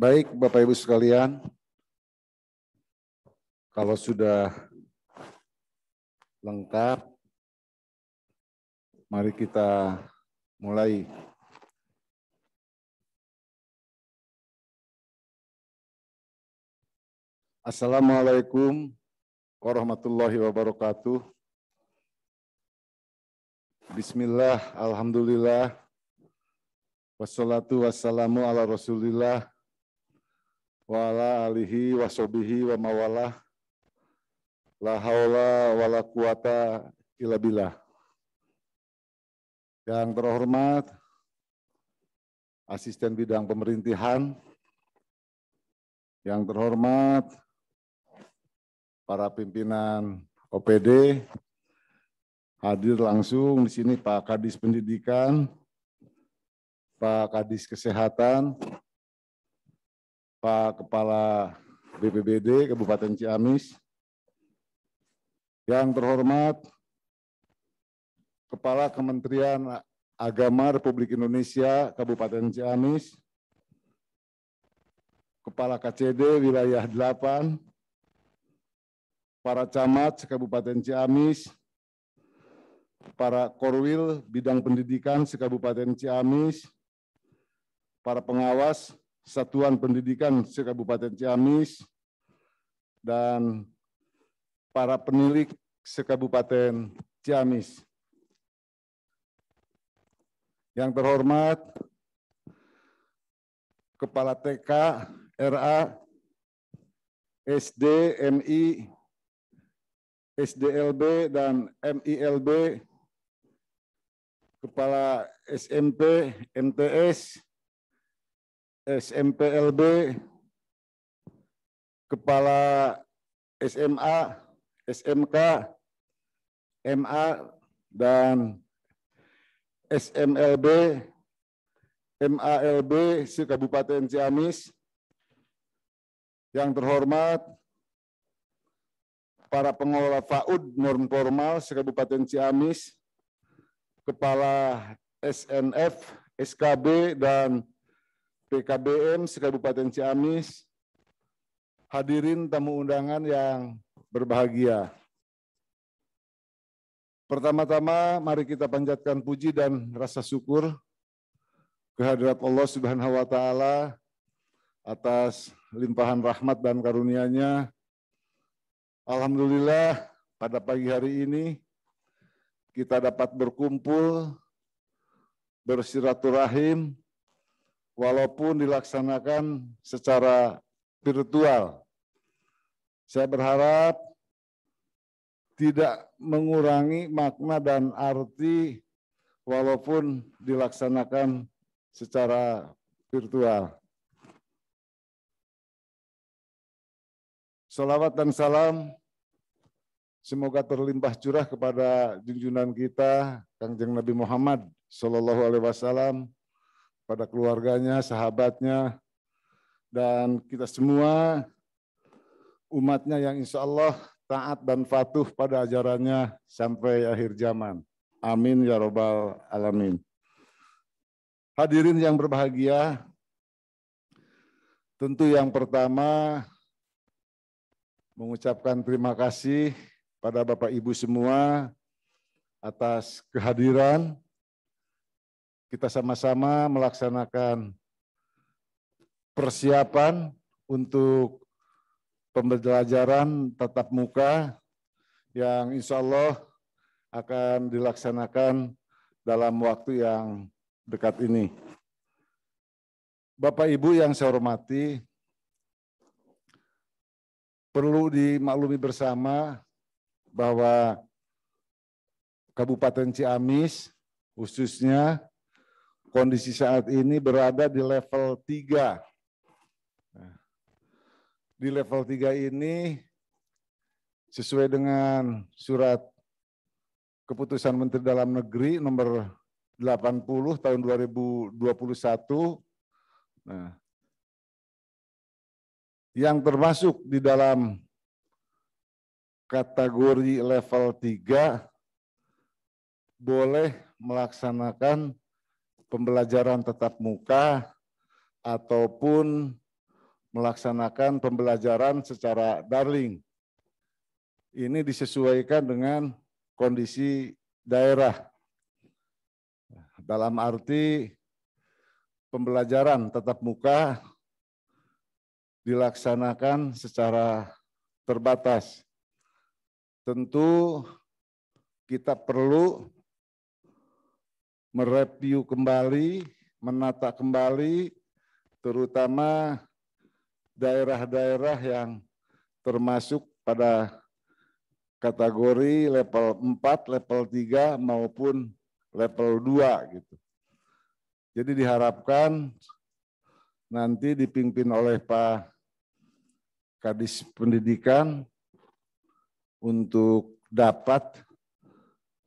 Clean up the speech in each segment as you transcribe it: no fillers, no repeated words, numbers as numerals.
Baik, Bapak Ibu sekalian, kalau sudah lengkap, mari kita mulai. Assalamualaikum warahmatullahi wabarakatuh. Bismillah, alhamdulillah, wassalatu wassalamu ala rasulillah, wa ala alihi wa sahbihi wa mawalah, la haula wa la quwata illa billah. Yang terhormat, Asisten Bidang Pemerintahan, yang terhormat, para pimpinan OPD, hadir langsung di sini Pak Kadis Pendidikan, Pak Kadis Kesehatan, Pak Kepala BPBD Kabupaten Ciamis, yang terhormat Kepala Kementerian Agama Republik Indonesia Kabupaten Ciamis, Kepala KCD Wilayah 8, para camat Kabupaten Ciamis, para Korwil Bidang Pendidikan Kabupaten Ciamis, para pengawas Satuan Pendidikan Kabupaten Ciamis, dan para penilik Kabupaten Ciamis. Yang terhormat Kepala TK, RA, SD, MI, SDLB, dan MILB, Kepala SMP, MTS, SMPLB, Kepala SMA, SMK, MA, dan SMLB, MALB se-Kabupaten Ciamis. Yang terhormat para pengelola FAUD non formal se-Kabupaten Ciamis, Kepala SNF, SKB, dan PKBM se-Kabupaten Ciamis, hadirin tamu undangan yang berbahagia. Pertama-tama mari kita panjatkan puji dan rasa syukur kehadirat Allah Subhanahu wa taala atas limpahan rahmat dan karunia-Nya. Alhamdulillah pada pagi hari ini kita dapat berkumpul, bersilaturahim, walaupun dilaksanakan secara virtual. Saya berharap tidak mengurangi makna dan arti walaupun dilaksanakan secara virtual. Salawat dan salam semoga terlimpah curah kepada junjungan kita Kangjeng Nabi Muhammad SAW, pada keluarganya, sahabatnya, dan kita semua umatnya yang insya Allah taat dan patuh pada ajarannya sampai akhir zaman. Amin ya robbal alamin. Hadirin yang berbahagia, tentu yang pertama mengucapkan terima kasih pada Bapak Ibu semua atas kehadiran. Kita sama-sama melaksanakan persiapan untuk pembelajaran tatap muka yang insya Allah akan dilaksanakan dalam waktu yang dekat ini. Bapak Ibu yang saya hormati, perlu dimaklumi bersama bahwa Kabupaten Ciamis khususnya kondisi saat ini berada di level 3. Di level 3 ini sesuai dengan surat keputusan Menteri Dalam Negeri nomor 80 tahun 2021. Nah, yang termasuk di dalam kategori level 3 boleh melaksanakan pembelajaran tatap muka ataupun melaksanakan pembelajaran secara daring. Ini disesuaikan dengan kondisi daerah. Dalam arti pembelajaran tatap muka dilaksanakan secara terbatas. Tentu kita perlu mereview kembali, menata kembali, terutama daerah-daerah yang termasuk pada kategori level 4, level 3 maupun level 2 gitu. Jadi diharapkan nanti dipimpin oleh Pak Kadis Pendidikan untuk dapat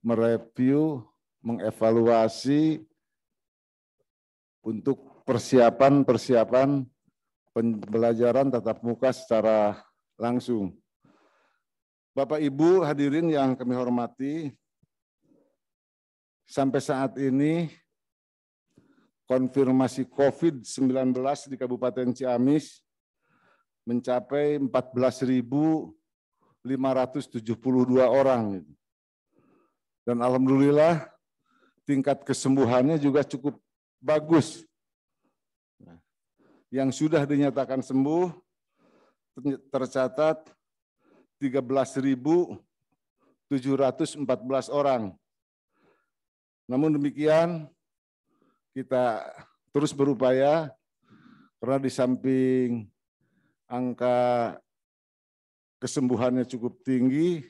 mereview, mengevaluasi untuk persiapan pembelajaran tatap muka secara langsung. Bapak Ibu hadirin yang kami hormati, sampai saat ini konfirmasi COVID-19 di Kabupaten Ciamis mencapai 14.572 orang. Dan alhamdulillah tingkat kesembuhannya juga cukup bagus. Yang sudah dinyatakan sembuh tercatat 13.714 orang. Namun demikian kita terus berupaya karena di samping angka kesembuhannya cukup tinggi,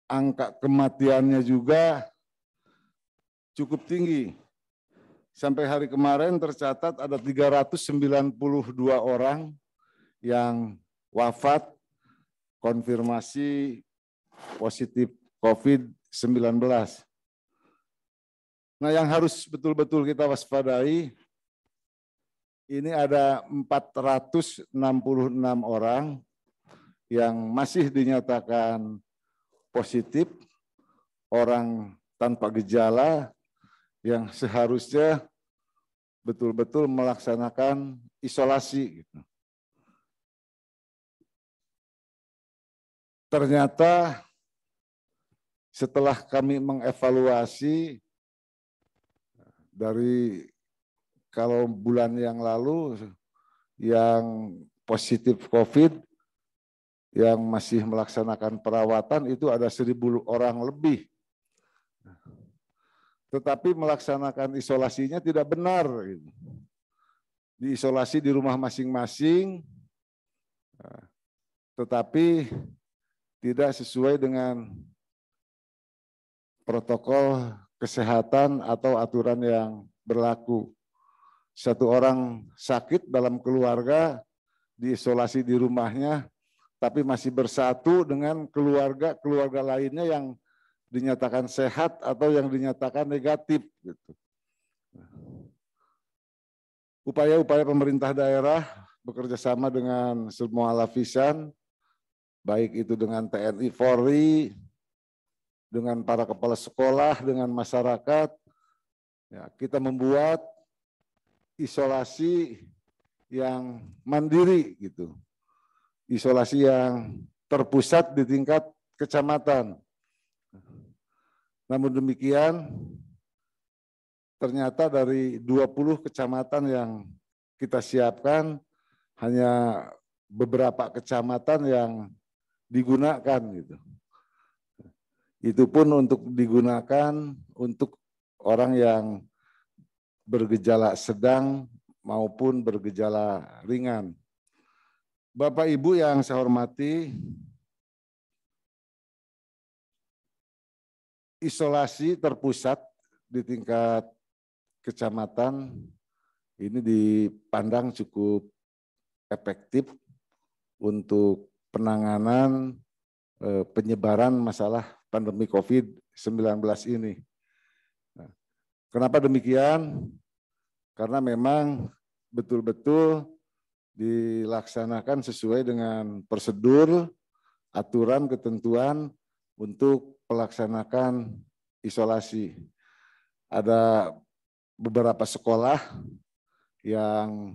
angka kematiannya juga cukup tinggi. Sampai hari kemarin tercatat ada 392 orang yang wafat konfirmasi positif COVID-19. Nah, yang harus betul-betul kita waspadai, ini ada 466 orang yang masih dinyatakan positif, orang tanpa gejala, yang seharusnya betul-betul melaksanakan isolasi. Ternyata setelah kami mengevaluasi dari kalau bulan yang lalu yang positif COVID yang masih melaksanakan perawatan itu ada 1.000 orang lebih. Tetapi melaksanakan isolasinya tidak benar. Diisolasi di rumah masing-masing, tetapi tidak sesuai dengan protokol kesehatan atau aturan yang berlaku. Satu orang sakit dalam keluarga diisolasi di rumahnya, tapi masih bersatu dengan keluarga lainnya yang dinyatakan sehat atau yang dinyatakan negatif. Upaya-upaya pemerintah daerah bekerja sama dengan semua lapisan, baik itu dengan TNI, Polri, dengan para kepala sekolah, dengan masyarakat, ya, kita membuat isolasi yang mandiri, gitu, isolasi yang terpusat di tingkat kecamatan. Namun demikian, ternyata dari 20 kecamatan yang kita siapkan, hanya beberapa kecamatan yang digunakan, gitu. Itu pun untuk digunakan untuk orang yang bergejala sedang maupun bergejala ringan. Bapak Ibu yang saya hormati, isolasi terpusat di tingkat kecamatan ini dipandang cukup efektif untuk penanganan penyebaran masalah pandemi COVID-19 ini. Kenapa demikian? Karena memang betul-betul dilaksanakan sesuai dengan prosedur, aturan, ketentuan untuk melaksanakan isolasi. Ada beberapa sekolah yang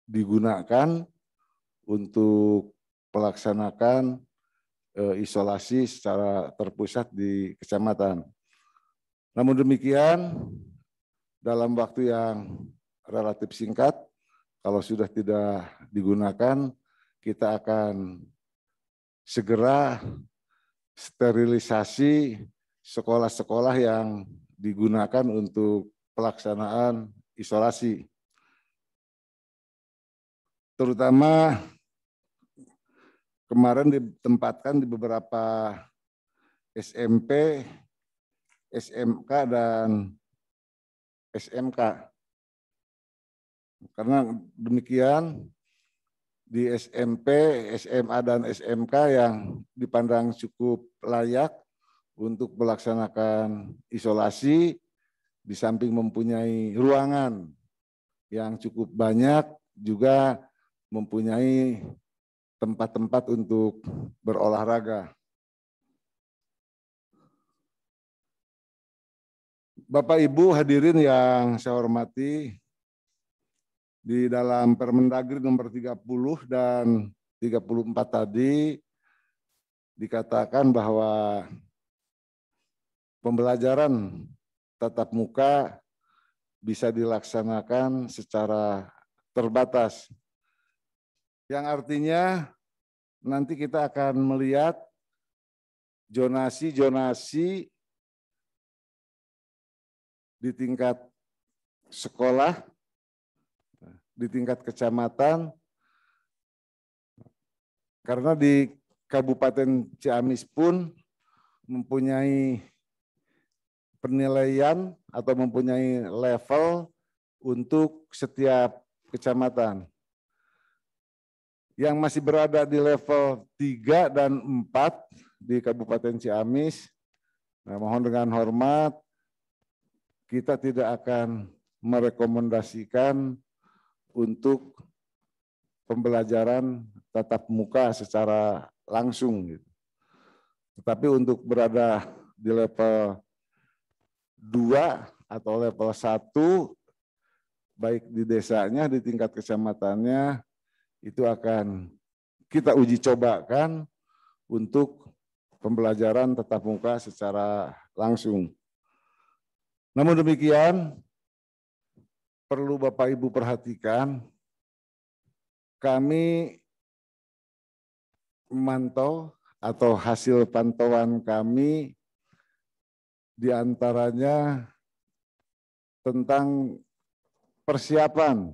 digunakan untuk melaksanakan isolasi secara terpusat di kecamatan. Namun demikian, dalam waktu yang relatif singkat, kalau sudah tidak digunakan, kita akan segera sterilisasi sekolah-sekolah yang digunakan untuk pelaksanaan isolasi. Terutama kemarin ditempatkan di beberapa SMP, SMK, dan SMK. Karena demikian, di SMP, SMA, dan SMK yang dipandang cukup layak untuk melaksanakan isolasi, di samping mempunyai ruangan yang cukup banyak, juga mempunyai tempat-tempat untuk berolahraga. Bapak Ibu hadirin yang saya hormati, di dalam Permendagri nomor 30 dan 34 tadi dikatakan bahwa pembelajaran tatap muka bisa dilaksanakan secara terbatas. Yang artinya nanti kita akan melihat zonasi-zonasi di tingkat sekolah, di tingkat kecamatan, karena di Kabupaten Ciamis pun mempunyai penilaian atau mempunyai level untuk setiap kecamatan. Yang masih berada di level 3 dan 4 di Kabupaten Ciamis, mohon dengan hormat, kita tidak akan merekomendasikan untuk pembelajaran tatap muka secara langsung. Tetapi untuk berada di level 2 atau level 1, baik di desanya, di tingkat kecamatannya, itu akan kita uji cobakan untuk pembelajaran tatap muka secara langsung. Namun demikian, perlu Bapak Ibu perhatikan, kami memantau atau hasil pantauan kami diantaranya tentang persiapan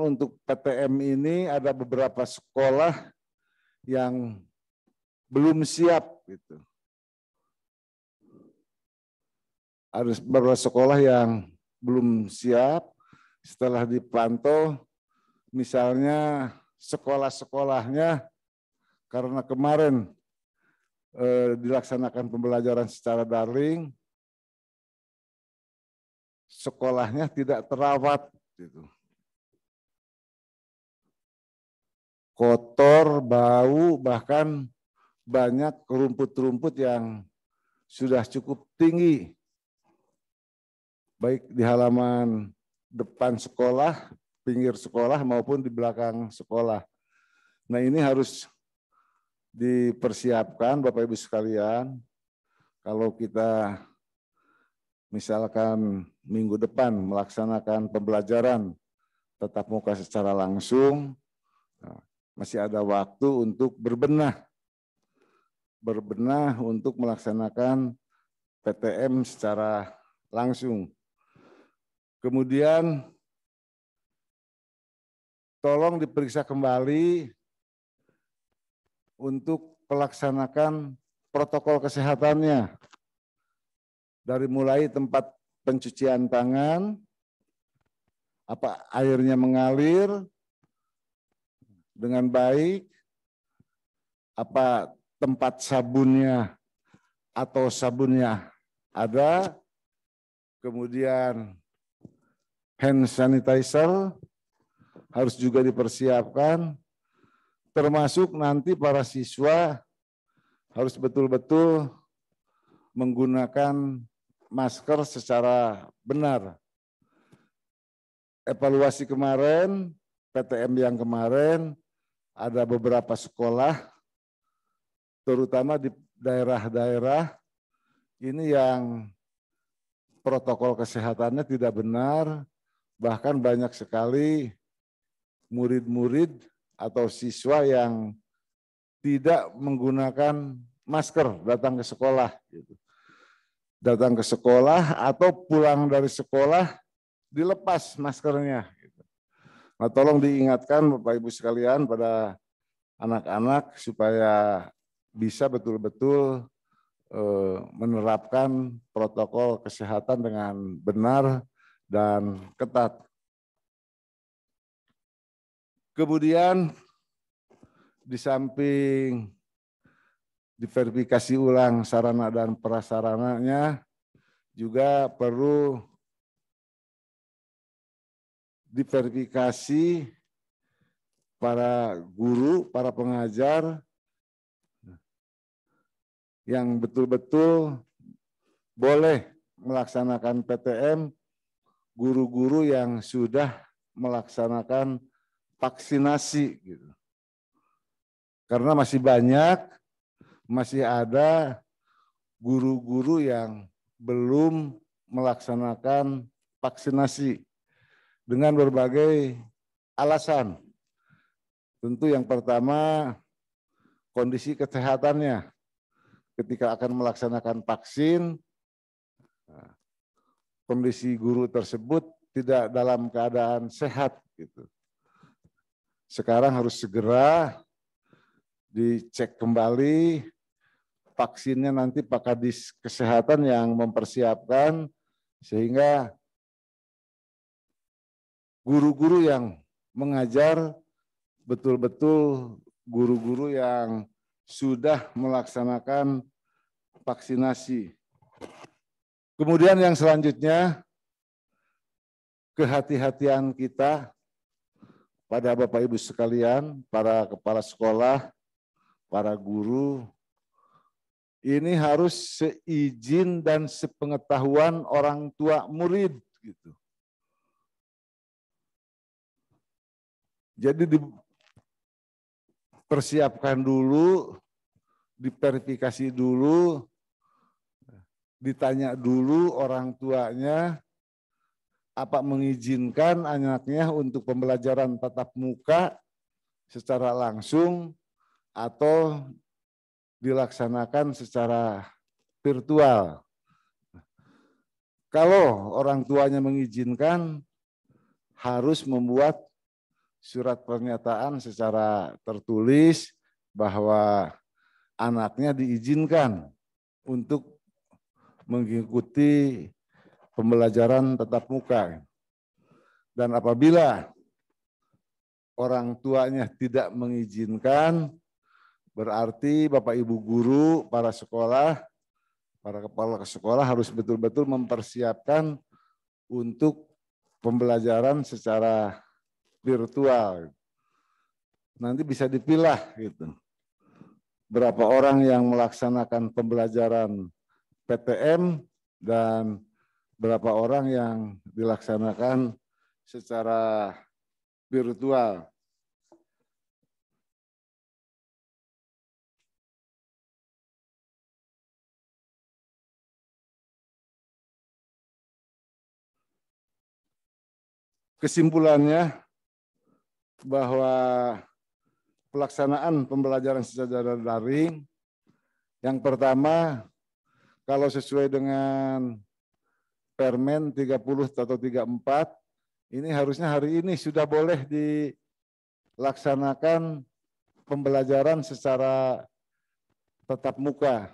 untuk PTM ini. Ada beberapa sekolah yang belum siap gitu. Ada beberapa sekolah yang belum siap. Setelah dipantau, misalnya sekolah-sekolahnya karena kemarin dilaksanakan pembelajaran secara daring, sekolahnya tidak terawat gitu. Kotor, bau, bahkan banyak rumput-rumput yang sudah cukup tinggi, baik di halaman depan sekolah, pinggir sekolah, maupun di belakang sekolah. Nah, ini harus dipersiapkan Bapak Ibu sekalian. Kalau kita misalkan minggu depan melaksanakan pembelajaran tatap muka secara langsung, masih ada waktu untuk berbenah untuk melaksanakan PTM secara langsung. Kemudian tolong diperiksa kembali untuk pelaksanakan protokol kesehatannya. Dari mulai tempat pencucian tangan, apa airnya mengalir dengan baik, apa tempat sabunnya atau sabunnya ada, kemudian hand sanitizer harus juga dipersiapkan, termasuk nanti para siswa harus betul-betul menggunakan masker secara benar. Evaluasi kemarin PTM yang kemarin ada beberapa sekolah, terutama di daerah-daerah ini yang protokol kesehatannya tidak benar, bahkan banyak sekali murid-murid atau siswa yang tidak menggunakan masker datang ke sekolah. Datang ke sekolah atau pulang dari sekolah dilepas maskernya. Nah, tolong diingatkan Bapak Ibu sekalian pada anak-anak supaya bisa betul-betul menerapkan protokol kesehatan dengan benar dan ketat. Kemudian di samping diverifikasi ulang sarana dan prasarananya, juga perlu diverifikasi para guru, para pengajar yang betul-betul boleh melaksanakan PTM, guru-guru yang sudah melaksanakan vaksinasi. Karena masih ada guru-guru yang belum melaksanakan vaksinasi dengan berbagai alasan. Tentu yang pertama, kondisi kesehatannya. Ketika akan melaksanakan vaksin, kondisi guru tersebut tidak dalam keadaan sehat. Sekarang harus segera dicek kembali vaksinnya, nanti Pak Kadis Kesehatan yang mempersiapkan, sehingga guru-guru yang mengajar betul-betul guru-guru yang sudah melaksanakan vaksinasi. Kemudian yang selanjutnya, kehati-hatian kita pada Bapak Ibu sekalian, para kepala sekolah, para guru, ini harus seizin dan sepengetahuan orang tua murid. Jadi dipersiapkan dulu, diverifikasi dulu, ditanya dulu orang tuanya apa mengizinkan anaknya untuk pembelajaran tatap muka secara langsung atau dilaksanakan secara virtual. Kalau orang tuanya mengizinkan, harus membuat surat pernyataan secara tertulis bahwa anaknya diizinkan untuk mengikuti pembelajaran tatap muka. Dan apabila orang tuanya tidak mengizinkan, berarti Bapak Ibu guru, para sekolah, para kepala sekolah harus betul-betul mempersiapkan untuk pembelajaran secara virtual. Nanti bisa dipilah gitu. Berapa orang yang melaksanakan pembelajaran PTM dan berapa orang yang dilaksanakan secara virtual. Kesimpulannya bahwa pelaksanaan pembelajaran secara daring, yang pertama, kalau sesuai dengan Permen 30 atau 34, ini harusnya hari ini sudah boleh dilaksanakan pembelajaran secara tatap muka.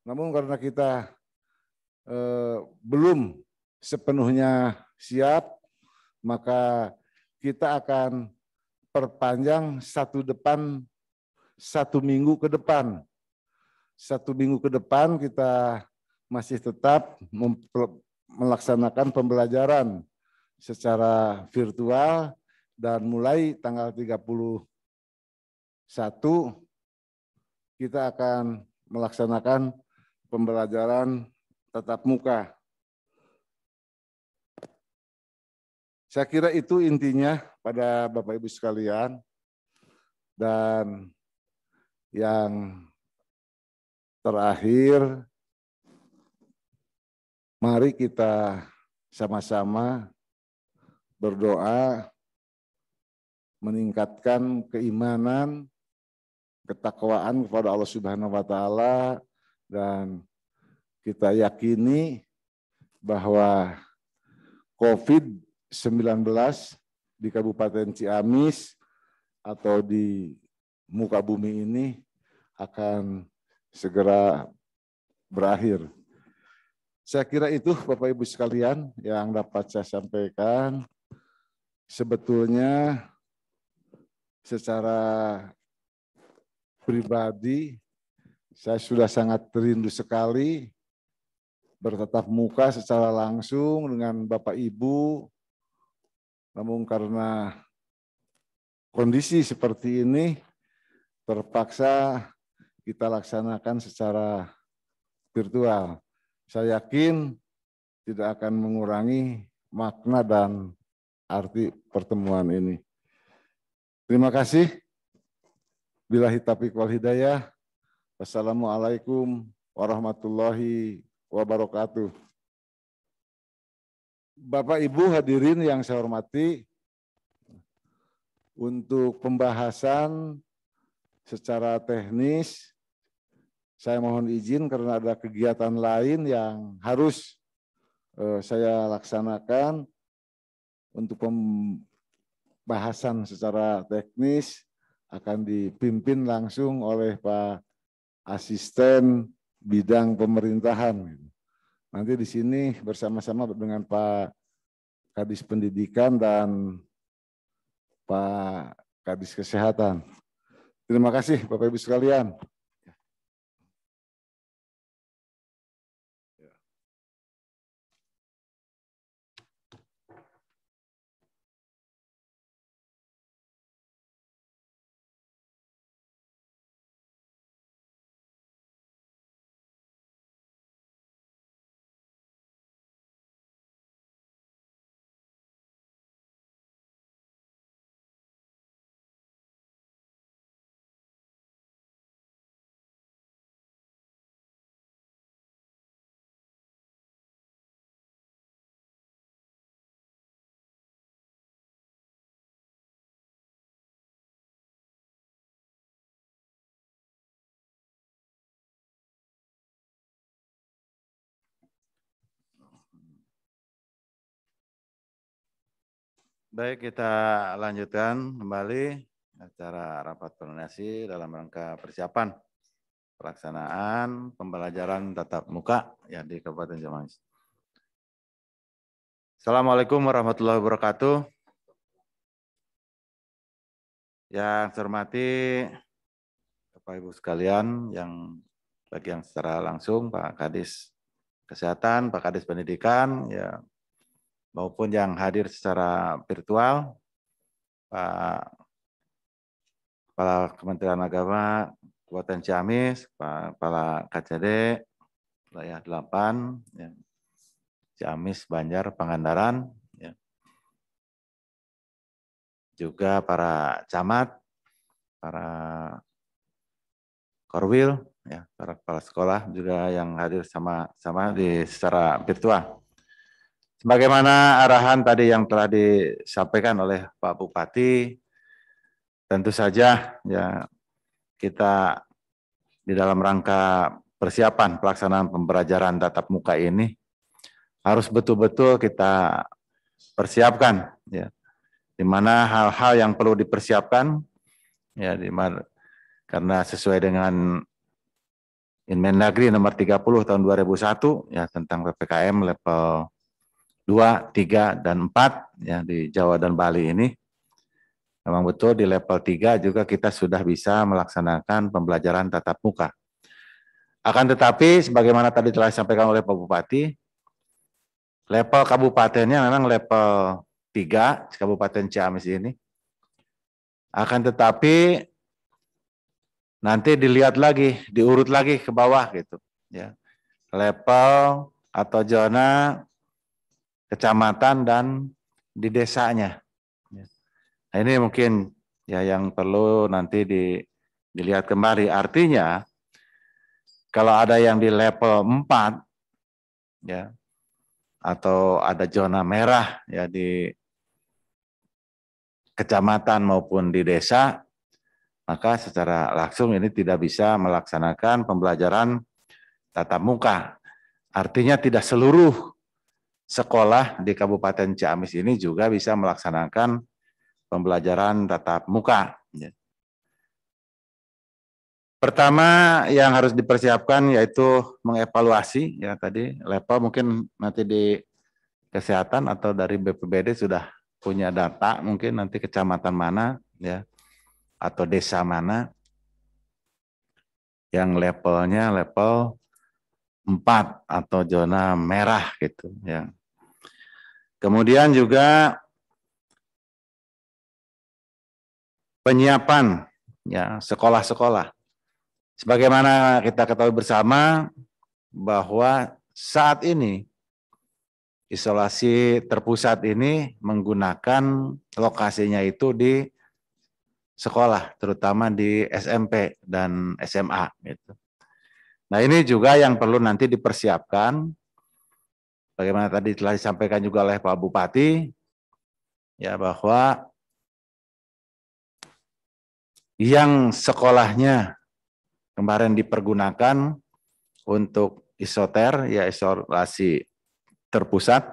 Namun karena kita belum sepenuhnya siap, maka kita akan perpanjang satu minggu ke depan. 1 minggu ke depan kita masih tetap melaksanakan pembelajaran secara virtual, dan mulai tanggal 31 kita akan melaksanakan pembelajaran tatap muka. Saya kira itu intinya pada Bapak Ibu sekalian. Dan yang terakhir, mari kita sama-sama berdoa meningkatkan keimanan, ketakwaan kepada Allah Subhanahu wa taala, dan kita yakini bahwa COVID-19 di Kabupaten Ciamis atau di muka bumi ini akan segera berakhir. Saya kira itu Bapak Ibu sekalian yang dapat saya sampaikan. Sebetulnya secara pribadi saya sudah sangat rindu sekali bertatap muka secara langsung dengan Bapak Ibu. Namun karena kondisi seperti ini terpaksa kita laksanakan secara virtual. Saya yakin tidak akan mengurangi makna dan arti pertemuan ini. Terima kasih. Billahi taufiq wal hidayah. Wassalamualaikum warahmatullahi wabarakatuh. Bapak Ibu hadirin yang saya hormati, untuk pembahasan secara teknis, saya mohon izin karena ada kegiatan lain yang harus saya laksanakan. Untuk pembahasan secara teknis akan dipimpin langsung oleh Pak Asisten Bidang Pemerintahan. Nanti di sini bersama-sama dengan Pak Kadis Pendidikan dan Pak Kadis Kesehatan. Terima kasih Bapak Ibu sekalian. Baik, kita lanjutkan kembali acara rapat koordinasi dalam rangka persiapan pelaksanaan pembelajaran tatap muka ya di Kabupaten Ciamis. Assalamualaikum warahmatullahi wabarakatuh. Yang saya hormati Bapak Ibu sekalian, yang bagian secara langsung Pak Kadis Kesehatan, Pak Kadis Pendidikan, ya, maupun yang hadir secara virtual, Pak Kepala Kementerian Agama Kabupaten Ciamis, Pak Kepala KCD wilayah 8, ya, Ciamis, Banjar, Pangandaran, ya. Juga para camat, para korwil, ya, para kepala sekolah juga yang hadir sama-sama di secara virtual. Sebagaimana arahan tadi yang telah disampaikan oleh Pak Bupati, tentu saja ya kita di dalam rangka persiapan pelaksanaan pembelajaran tatap muka ini harus betul-betul kita persiapkan, ya, di mana hal-hal yang perlu dipersiapkan, ya, karena sesuai dengan Inmendagri nomor 30 tahun 2001 ya tentang PPKM level 2, 3, dan 4 ya di Jawa dan Bali ini. Memang betul di level 3 juga kita sudah bisa melaksanakan pembelajaran tatap muka. Akan tetapi sebagaimana tadi telah disampaikan oleh Pak Bupati, level kabupatennya memang level 3 Kabupaten Ciamis ini. Akan tetapi nanti dilihat lagi, diurut lagi ke bawah gitu ya. Level atau zona kecamatan dan di desanya. Nah, ini mungkin ya yang perlu nanti dilihat kembali. Artinya kalau ada yang di level 4 ya, atau ada zona merah ya di kecamatan maupun di desa, maka secara langsung ini tidak bisa melaksanakan pembelajaran tatap muka. Artinya tidak seluruh sekolah di Kabupaten Ciamis ini juga bisa melaksanakan pembelajaran tatap muka. Pertama yang harus dipersiapkan yaitu mengevaluasi ya tadi level, mungkin nanti di kesehatan atau dari BPBD sudah punya data, mungkin nanti kecamatan mana ya atau desa mana yang levelnya level 4 atau zona merah gitu ya. Kemudian juga penyiapan ya sekolah-sekolah. Sebagaimana kita ketahui bersama bahwa saat ini isolasi terpusat ini menggunakan lokasinya itu di sekolah, terutama di SMP dan SMA gitu. Nah, ini juga yang perlu nanti dipersiapkan. Bagaimana tadi telah disampaikan juga oleh Pak Bupati ya, bahwa yang sekolahnya kemarin dipergunakan untuk isoter, ya isolasi terpusat,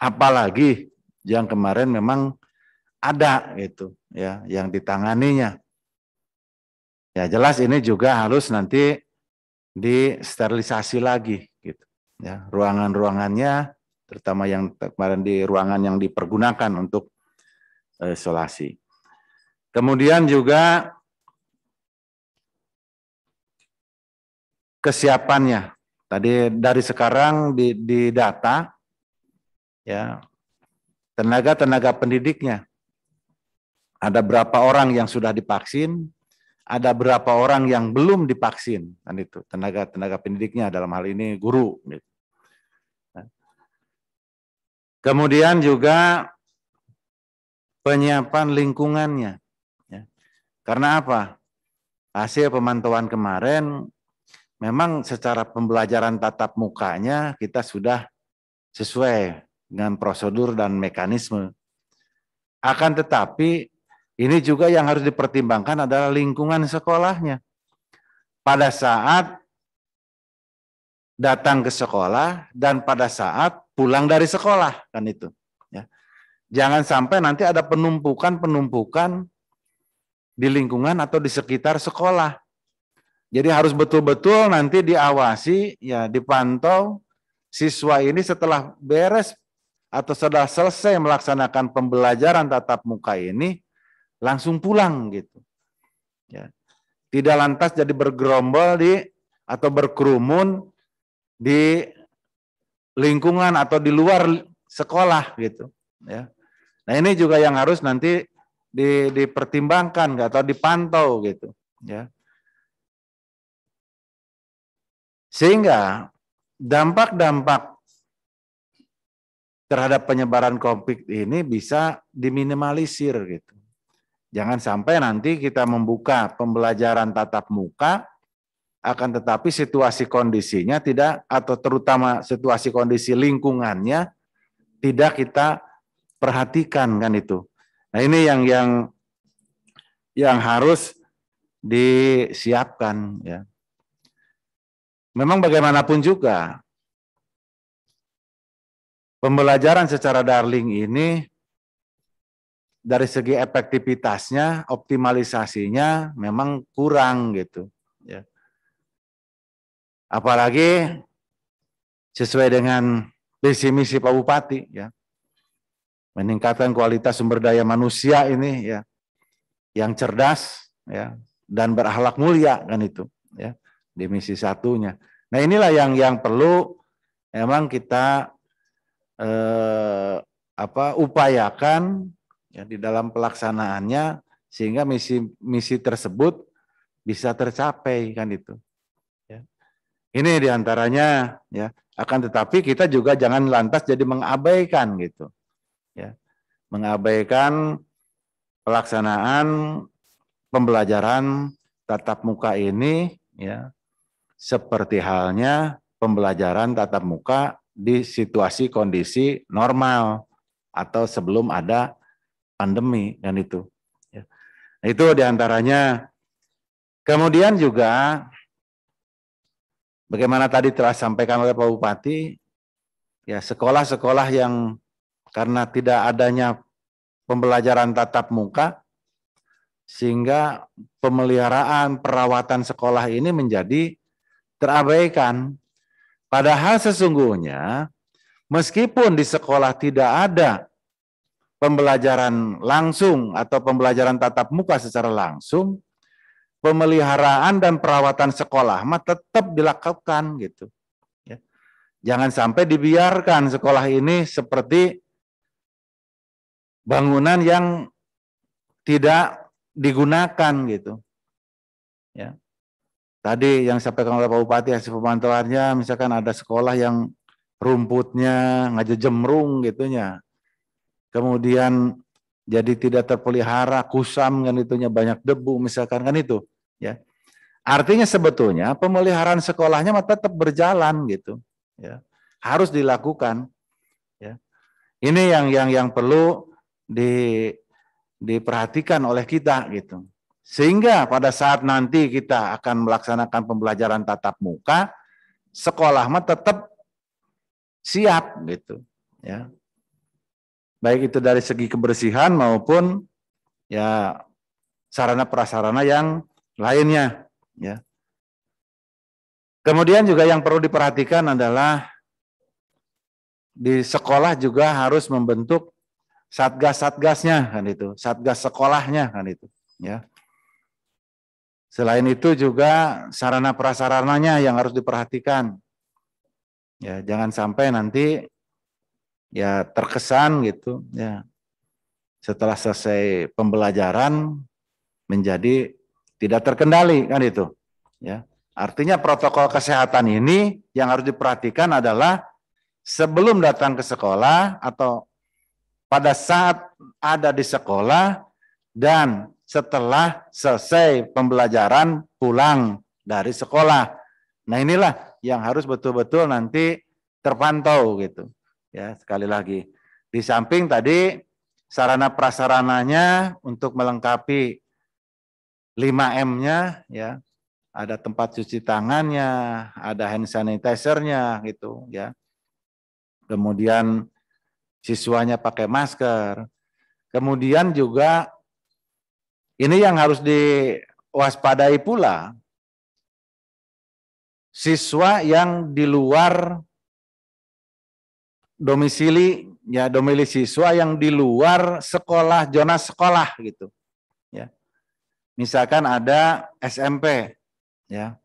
apalagi yang kemarin memang ada gitu ya yang ditanganinya. Ya jelas ini juga harus nanti disterilisasi lagi gitu. Ya, ruangan-ruangannya terutama yang kemarin di ruangan yang dipergunakan untuk isolasi. Kemudian juga kesiapannya. Tadi dari sekarang di data ya tenaga pendidiknya. Ada berapa orang yang sudah divaksin, ada berapa orang yang belum divaksin, kan itu tenaga pendidiknya dalam hal ini guru. Gitu. Kemudian juga penyiapan lingkungannya. Ya. Karena apa? Hasil pemantauan kemarin memang secara pembelajaran tatap mukanya kita sudah sesuai dengan prosedur dan mekanisme. Akan tetapi ini juga yang harus dipertimbangkan adalah lingkungan sekolahnya. Pada saat datang ke sekolah dan pada saat pulang dari sekolah, kan itu. Ya. Jangan sampai nanti ada penumpukan di lingkungan atau di sekitar sekolah. Jadi harus betul-betul nanti diawasi, ya dipantau siswa ini setelah beres atau sudah selesai melaksanakan pembelajaran tatap muka ini langsung pulang gitu. Ya. Tidak lantas jadi bergerombol atau berkerumun di lingkungan atau di luar sekolah gitu. Ya. Nah ini juga yang harus nanti dipertimbangkan atau dipantau gitu. Ya. Sehingga dampak-dampak terhadap penyebaran COVID ini bisa diminimalisir gitu. Jangan sampai nanti kita membuka pembelajaran tatap muka, akan tetapi situasi kondisinya tidak, atau terutama situasi kondisi lingkungannya tidak kita perhatikan kan itu. Nah ini yang harus disiapkan ya. Memang bagaimanapun juga, pembelajaran secara daring ini dari segi efektivitasnya, optimalisasinya memang kurang gitu. Ya. Apalagi sesuai dengan visi misi Pak Bupati, ya, meningkatkan kualitas sumber daya manusia ini, ya, yang cerdas, ya, dan berakhlak mulia kan itu, ya. Di misi satunya. Nah inilah yang perlu memang kita upayakan ya di dalam pelaksanaannya sehingga misi tersebut bisa tercapai kan itu. Ya. Ini diantaranya ya. Akan tetapi kita juga jangan lantas jadi mengabaikan gitu. ya, mengabaikan pelaksanaan pembelajaran tatap muka ini, ya, seperti halnya pembelajaran tatap muka di situasi kondisi normal atau sebelum ada pandemi, kan itu. Ya. Itu diantaranya. Kemudian juga bagaimana tadi telah sampaikan oleh Pak Bupati, ya, sekolah-sekolah yang karena tidak adanya pembelajaran tatap muka, sehingga pemeliharaan perawatan sekolah ini menjadi terabaikan. Padahal sesungguhnya meskipun di sekolah tidak ada pembelajaran langsung atau pembelajaran tatap muka secara langsung, pemeliharaan dan perawatan sekolah mah tetap dilakukan gitu. Ya. Jangan sampai dibiarkan sekolah ini seperti bangunan yang tidak digunakan gitu. Ya. Tadi yang disampaikan oleh Pak Bupati hasil pemantauannya, misalkan ada sekolah yang rumputnya ngajejemrung gitunya. Kemudian jadi tidak terpelihara, kusam kan itunya, banyak debu misalkan, kan itu, ya. Artinya sebetulnya pemeliharaan sekolahnya tetap berjalan gitu, ya. Harus dilakukan, ya. Ini yang perlu diperhatikan oleh kita gitu. Sehingga pada saat nanti kita akan melaksanakan pembelajaran tatap muka, sekolah tetap siap gitu, ya. Baik itu dari segi kebersihan maupun ya sarana prasarana yang lainnya, ya. Kemudian juga yang perlu diperhatikan adalah di sekolah juga harus membentuk satgas-satgasnya, kan itu, satgas sekolahnya, kan itu, ya. Selain itu juga sarana prasarananya yang harus diperhatikan, ya. Jangan sampai nanti ya terkesan gitu, ya, setelah selesai pembelajaran menjadi tidak terkendali, kan itu, ya. Artinya protokol kesehatan ini yang harus diperhatikan adalah sebelum datang ke sekolah atau pada saat ada di sekolah dan setelah selesai pembelajaran pulang dari sekolah. Nah, inilah yang harus betul-betul nanti terpantau gitu. Ya, sekali lagi. Di samping tadi sarana prasarananya untuk melengkapi 5M-nya, ya. Ada tempat cuci tangannya, ada hand sanitizer-nya gitu, ya. Kemudian siswanya pakai masker. Kemudian juga ini yang harus diwaspadai pula, siswa yang di luar domisili, ya, domisili siswa yang di luar sekolah, zona sekolah gitu, ya. Misalkan ada SMP, ya.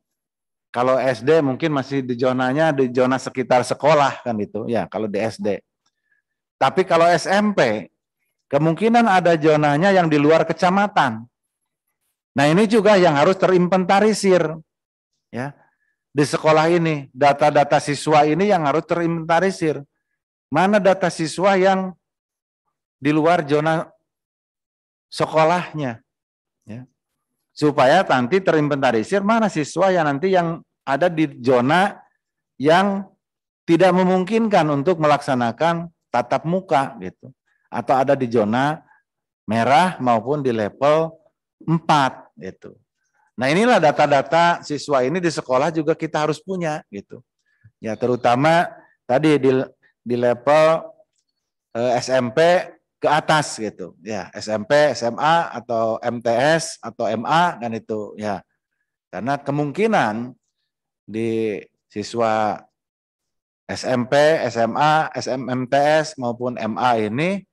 Kalau SD mungkin masih di zonanya di zona sekitar sekolah, kan itu, ya, kalau di SD. Tapi kalau SMP kemungkinan ada zonanya yang di luar kecamatan. Nah, ini juga yang harus terinventarisir, ya. Di sekolah ini, data-data siswa ini yang harus terinventarisir. Mana data siswa yang di luar zona sekolahnya, ya. Supaya nanti terinventarisir mana siswa yang nanti yang ada di zona yang tidak memungkinkan untuk melaksanakan tatap muka gitu. Atau ada di zona merah maupun di level 4 gitu. Nah, inilah data-data siswa ini di sekolah juga kita harus punya gitu. Ya, terutama tadi di level SMP ke atas gitu. Ya, SMP, SMA atau MTS atau MA, kan itu, ya. Karena kemungkinan di siswa SMP, SMA, SMMTS maupun MA ini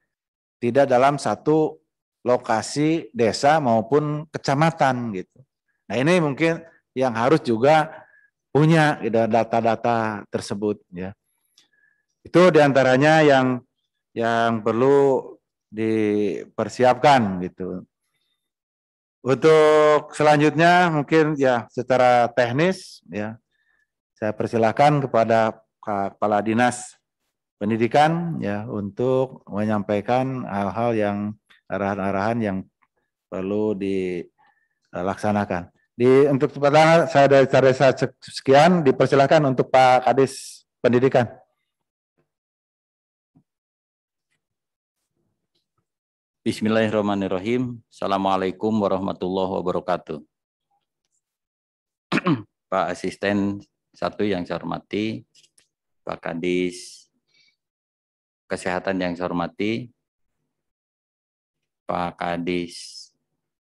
tidak dalam satu lokasi desa maupun kecamatan gitu. Nah, ini mungkin yang harus juga punya data-data tersebut, ya. Itu diantaranya yang perlu dipersiapkan gitu. Untuk selanjutnya mungkin ya secara teknis, ya, saya persilakan kepada Kepala Dinas Pendidikan ya untuk menyampaikan hal-hal yang arahan-arahan yang perlu dilaksanakan. Untuk pertama saya dari Desa sekian, dipersilakan untuk Pak Kadis Pendidikan. Bismillahirrahmanirrahim. Assalamualaikum warahmatullahi wabarakatuh. Pak Asisten 1 yang saya hormati, Pak Kadis Kesehatan yang saya hormati, Pak Kadis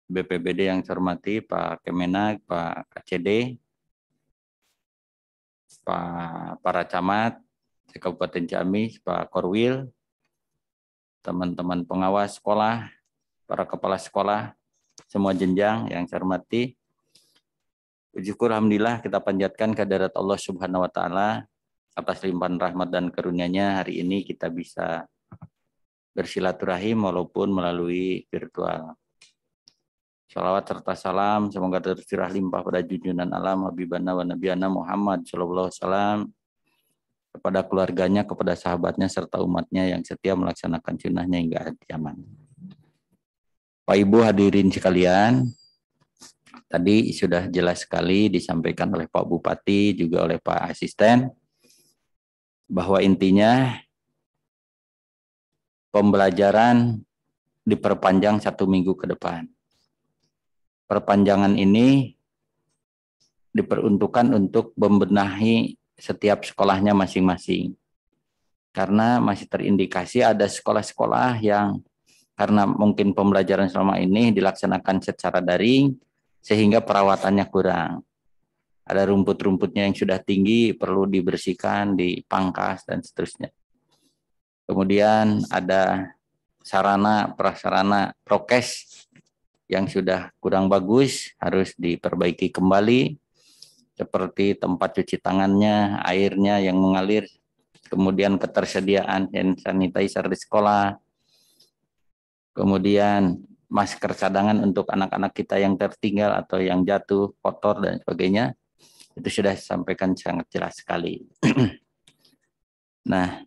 BPBD yang saya hormati, Pak Kemenag, Pak KCD, para camat Kabupaten Ciamis, Pak Korwil, teman-teman pengawas sekolah, para kepala sekolah, semua jenjang yang saya hormati. Puji syukur alhamdulillah kita panjatkan kehadirat Allah Subhanahu wa taala atas limpahan rahmat dan karunia-Nya hari ini kita bisa bersilaturahim walaupun melalui virtual. Salawat serta salam semoga tercurah limpah pada junjungan alam Habibana wa Nabiyana Muhammad sallallahu alaihi wasallam, kepada keluarganya, kepada sahabatnya serta umatnya yang setia melaksanakan sunnahnya hingga akhir zaman. Pak Ibu hadirin sekalian, tadi sudah jelas sekali disampaikan oleh Pak Bupati juga oleh Pak Asisten bahwa intinya pembelajaran diperpanjang 1 minggu ke depan. Perpanjangan ini diperuntukkan untuk membenahi setiap sekolahnya masing-masing. Karena masih terindikasi ada sekolah-sekolah yang karena mungkin pembelajaran selama ini dilaksanakan secara daring sehingga perawatannya kurang. Ada rumput-rumputnya yang sudah tinggi perlu dibersihkan, dipangkas dan seterusnya. Kemudian ada sarana prasarana prokes yang sudah kurang bagus harus diperbaiki kembali, seperti tempat cuci tangannya, airnya yang mengalir, kemudian ketersediaan hand sanitizer di sekolah, kemudian masker cadangan untuk anak-anak kita yang tertinggal atau yang jatuh, kotor dan sebagainya, itu sudah disampaikan sangat jelas sekali. Nah,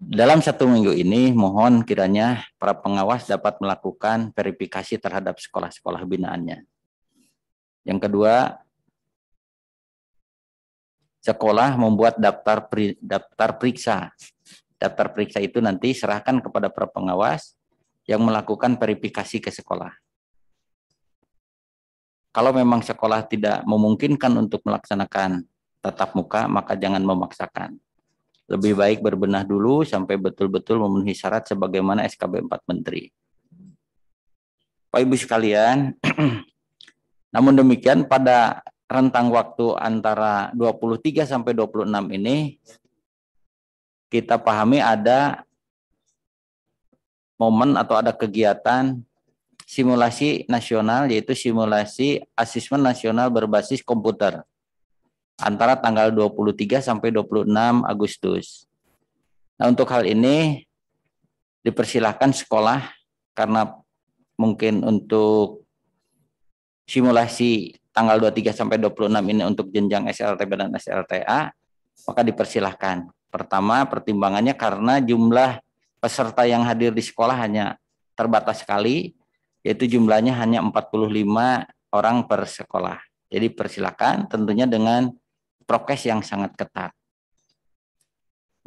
dalam 1 minggu ini mohon kiranya para pengawas dapat melakukan verifikasi terhadap sekolah-sekolah binaannya. Yang kedua, sekolah membuat daftar periksa. Daftar periksa itu nanti serahkan kepada para pengawas yang melakukan verifikasi ke sekolah. Kalau memang sekolah tidak memungkinkan untuk melaksanakan tatap muka, maka jangan memaksakan. Lebih baik berbenah dulu sampai betul-betul memenuhi syarat sebagaimana SKB 4 Menteri. Pak Ibu sekalian, namun demikian pada rentang waktu antara 23 sampai 26 ini kita pahami ada momen atau ada kegiatan simulasi nasional, yaitu simulasi asesmen nasional berbasis komputer antara tanggal 23 sampai 26 Agustus. Nah, untuk hal ini dipersilahkan sekolah karena mungkin untuk simulasi tanggal 23 sampai 26 ini untuk jenjang SLTB dan SLTA, maka dipersilahkan. Pertama, pertimbangannya karena jumlah peserta yang hadir di sekolah hanya terbatas sekali, yaitu jumlahnya hanya 45 orang per sekolah. Jadi persilakan tentunya dengan prokes yang sangat ketat.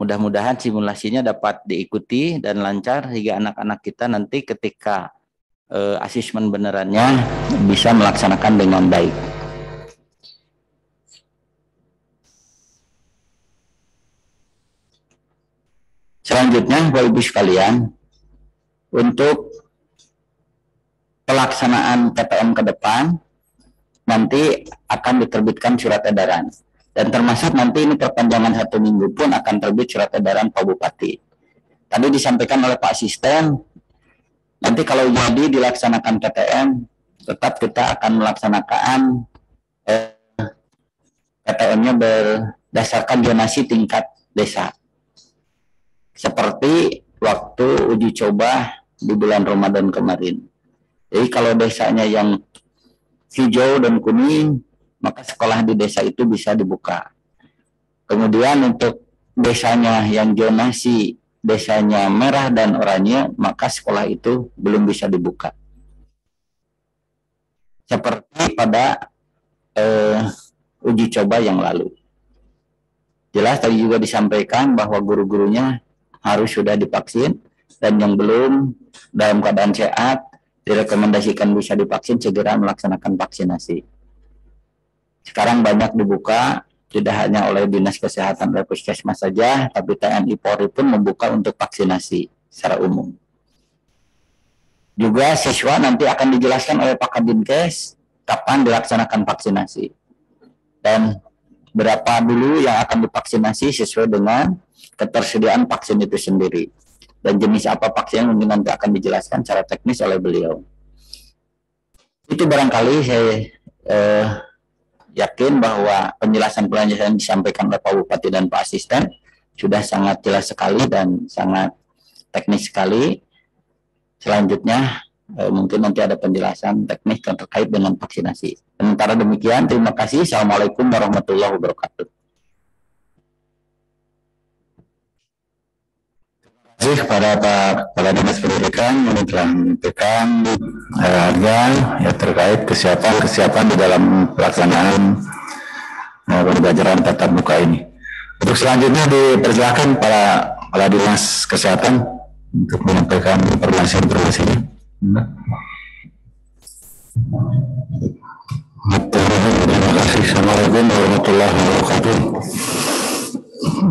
Mudah-mudahan simulasinya dapat diikuti dan lancar hingga anak-anak kita nanti ketika asesmen benerannya bisa melaksanakan dengan baik. Selanjutnya, Bapak Ibu sekalian, untuk pelaksanaan PTM ke depan nanti akan diterbitkan surat edaran. Dan termasuk nanti ini perpanjangan 1 minggu pun akan terbit surat edaran Pak Bupati. Tadi disampaikan oleh Pak Asisten, nanti kalau jadi dilaksanakan PTM, tetap kita akan melaksanakan PTM-nya berdasarkan zonasi tingkat desa. Seperti waktu uji coba di bulan Ramadan kemarin. Jadi kalau desanya yang hijau dan kuning, maka sekolah di desa itu bisa dibuka. Kemudian untuk desanya yang zonasi desanya merah dan oranye, maka sekolah itu belum bisa dibuka. Seperti pada uji coba yang lalu. Jelas tadi juga disampaikan bahwa guru-gurunya harus sudah divaksin, dan yang belum dalam keadaan sehat direkomendasikan bisa divaksin, segera melaksanakan vaksinasi. Sekarang banyak dibuka, tidak hanya oleh Dinas Kesehatan dan Puskesmas saja, tapi TNI Polri pun membuka untuk vaksinasi secara umum. Juga siswa nanti akan dijelaskan oleh Pak Kadinkes kapan dilaksanakan vaksinasi dan berapa dulu yang akan divaksinasi sesuai dengan ketersediaan vaksin itu sendiri. Dan jenis apa vaksin mungkin nanti akan dijelaskan secara teknis oleh beliau. Itu barangkali saya yakin bahwa penjelasan-penjelasan yang disampaikan oleh Pak Bupati dan Pak Asisten sudah sangat jelas sekali dan sangat teknis sekali. Selanjutnya mungkin nanti ada penjelasan teknis terkait dengan vaksinasi. Sementara demikian, terima kasih. Assalamualaikum warahmatullahi wabarakatuh. Terima kasih kepada Pak Kepala Dinas Pendidikan yang telah menyampaikan harga ya, terkait kesiapan di dalam pelaksanaan pembelajaran tatap muka ini. Untuk selanjutnya dipersilakan para Kepala Dinas Kesehatan untuk menyampaikan informasi-informasinya. Terima kasih. Assalamualaikum warahmatullahi wabarakatuh.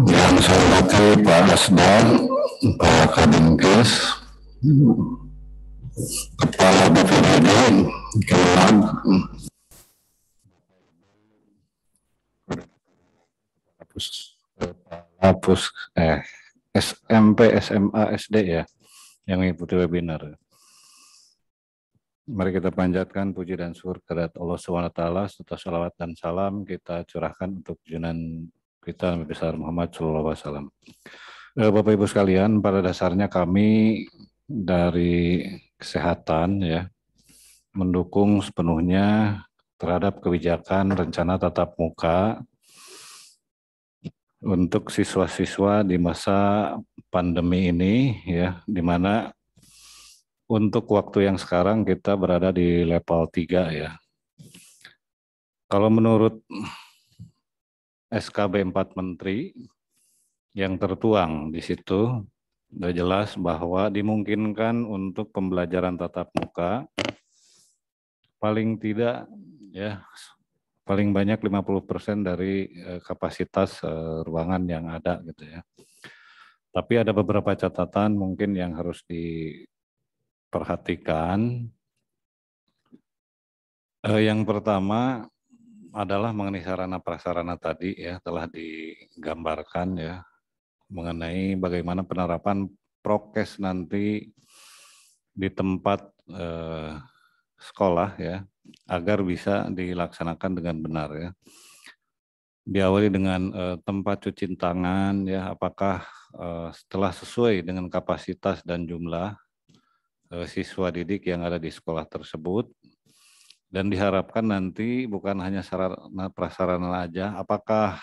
Yang saya hormati Pak Asdan, Pak Kadinkes, Kepala BPBD, Kemenag, SMP, SMA, SD ya, yang mengikuti webinar. Mari kita panjatkan puji dan syukur kepada Allah SWT, serta salawat dan salam kita curahkan untuk junjungan kita Nabi besar Muhammad SAW. Bapak Ibu sekalian, pada dasarnya kami dari kesehatan ya mendukung sepenuhnya terhadap kebijakan rencana tatap muka untuk siswa-siswa di masa pandemi ini ya, di mana untuk waktu yang sekarang kita berada di level 3 ya. Kalau menurut SKB 4 Menteri yang tertuang di situ, sudah jelas bahwa dimungkinkan untuk pembelajaran tatap muka paling tidak ya, paling banyak 50% dari kapasitas ruangan yang ada gitu ya. Tapi ada beberapa catatan mungkin yang harus diperhatikan. Yang pertama adalah mengenai sarana prasarana tadi ya, telah digambarkan ya mengenai bagaimana penerapan prokes nanti di tempat sekolah ya, agar bisa dilaksanakan dengan benar ya. Diawali dengan tempat cuci tangan ya, apakah setelah sesuai dengan kapasitas dan jumlah siswa didik yang ada di sekolah tersebut. Dan diharapkan nanti bukan hanya sarana prasarana aja, apakah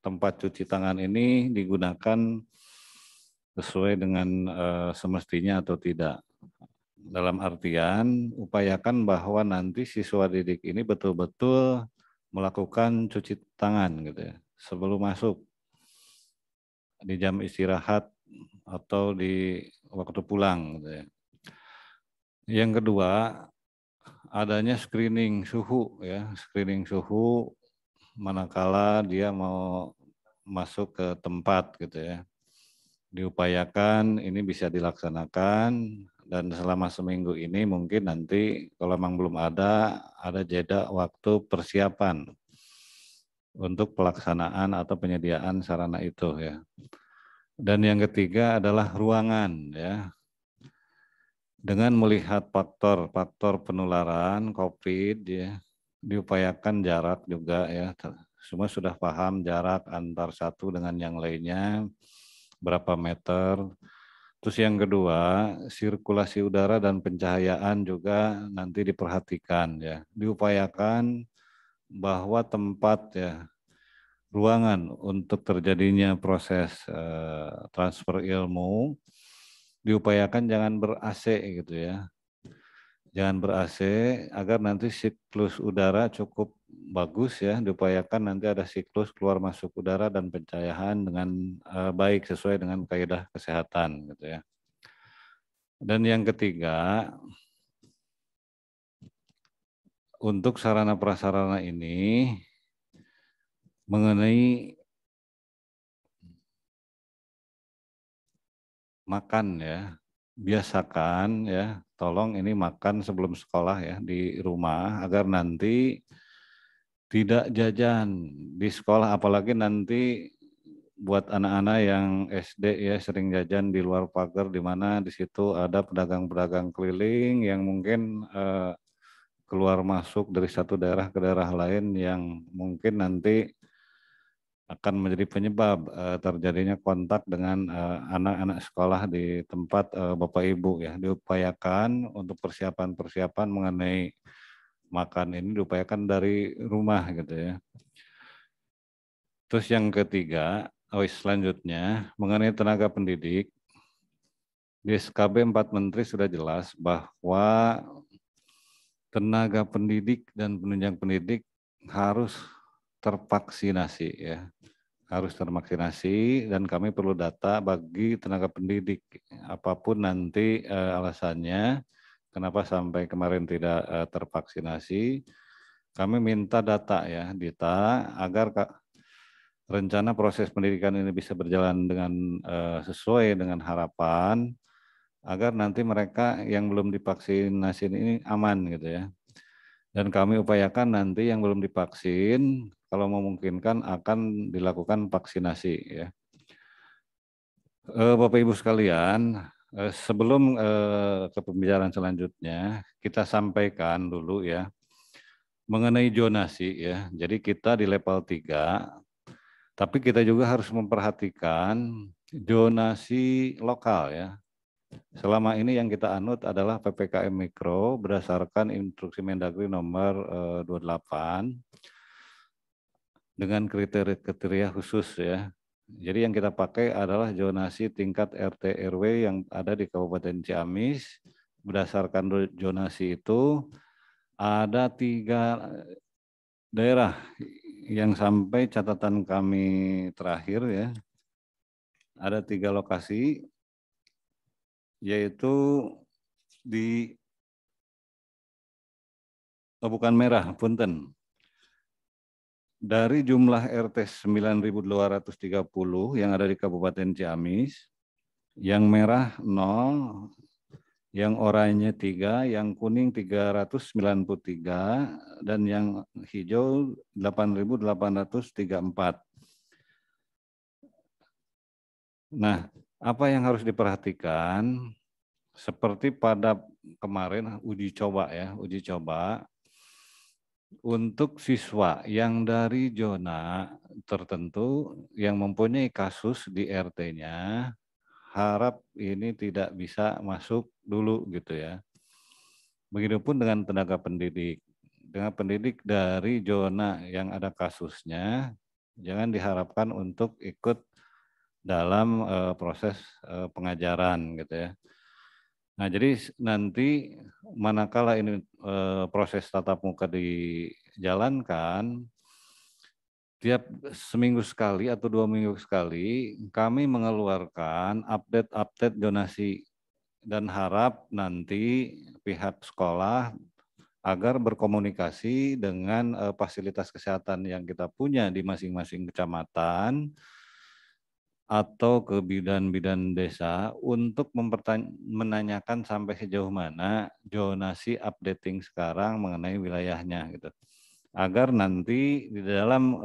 tempat cuci tangan ini digunakan sesuai dengan semestinya atau tidak. Dalam artian, upayakan bahwa nanti siswa didik ini betul-betul melakukan cuci tangan gitu ya, sebelum masuk, di jam istirahat atau di waktu pulang gitu ya. Yang kedua, adanya screening suhu ya, screening suhu manakala dia mau masuk ke tempat gitu ya. Diupayakan ini bisa dilaksanakan, dan selama seminggu ini mungkin nanti kalau memang belum ada jeda waktu persiapan untuk pelaksanaan atau penyediaan sarana itu ya. Dan yang ketiga adalah ruangan ya. Dengan melihat faktor penularan COVID ya, diupayakan jarak juga ya. Semua sudah paham jarak antar satu dengan yang lainnya berapa meter. Terus yang kedua, sirkulasi udara dan pencahayaan juga nanti diperhatikan ya. Diupayakan bahwa tempat ya ruangan untuk terjadinya proses transfer ilmu, diupayakan jangan ber-AC gitu ya. Jangan ber-AC agar nanti siklus udara cukup bagus ya, diupayakan nanti ada siklus keluar masuk udara dan pencahayaan dengan baik sesuai dengan kaidah kesehatan gitu ya. Dan yang ketiga, untuk sarana prasarana ini mengenai makan ya, biasakan ya, tolong ini makan sebelum sekolah ya di rumah agar nanti tidak jajan di sekolah, apalagi nanti buat anak-anak yang SD ya sering jajan di luar pagar, di mana di situ ada pedagang-pedagang keliling yang mungkin keluar masuk dari satu daerah ke daerah lain yang mungkin nanti akan menjadi penyebab terjadinya kontak dengan anak-anak sekolah di tempat Bapak Ibu ya. Diupayakan untuk persiapan-persiapan mengenai makan ini diupayakan dari rumah gitu ya. Terus yang ketiga, selanjutnya mengenai tenaga pendidik, di SKB 4 Menteri sudah jelas bahwa tenaga pendidik dan penunjang pendidik harus tervaksinasi ya. Harus tervaksinasi dan kami perlu data bagi tenaga pendidik. Apapun nanti alasannya, kenapa sampai kemarin tidak tervaksinasi, kami minta data ya, Dita, agar rencana proses pendidikan ini bisa berjalan dengan sesuai dengan harapan, agar nanti mereka yang belum divaksinasi ini aman gitu ya. Dan kami upayakan nanti yang belum divaksin, kalau memungkinkan akan dilakukan vaksinasi ya. Bapak Ibu sekalian, sebelum ke pembicaraan selanjutnya, kita sampaikan dulu ya mengenai zonasi ya. Jadi kita di level 3, tapi kita juga harus memperhatikan zonasi lokal ya. Selama ini yang kita anut adalah PPKM Mikro berdasarkan instruksi Mendagri nomor 28 dengan kriteria khusus ya. Jadi yang kita pakai adalah zonasi tingkat RT RW yang ada di Kabupaten Ciamis. Berdasarkan zonasi itu ada 3 daerah yang sampai catatan kami terakhir ya. Ada 3 lokasi, yaitu di bukan merah, punten. Dari jumlah RT 9.230 yang ada di Kabupaten Ciamis, yang merah 0, yang oranye 3, yang kuning 393, dan yang hijau 8.834. Nah, apa yang harus diperhatikan? Seperti pada kemarin uji coba ya, untuk siswa yang dari zona tertentu yang mempunyai kasus di RT-nya, harap ini tidak bisa masuk dulu gitu ya. Begitupun dengan tenaga pendidik. Dengan pendidik dari zona yang ada kasusnya, jangan diharapkan untuk ikut dalam proses pengajaran gitu ya. Nah, jadi nanti manakala ini proses tatap muka dijalankan, tiap seminggu sekali atau 2 minggu sekali kami mengeluarkan update donasi dan harap nanti pihak sekolah agar berkomunikasi dengan fasilitas kesehatan yang kita punya di masing-masing kecamatan atau ke bidan-bidan desa untuk menanyakan sampai sejauh mana zonasi updating sekarang mengenai wilayahnya gitu. Agar nanti di dalam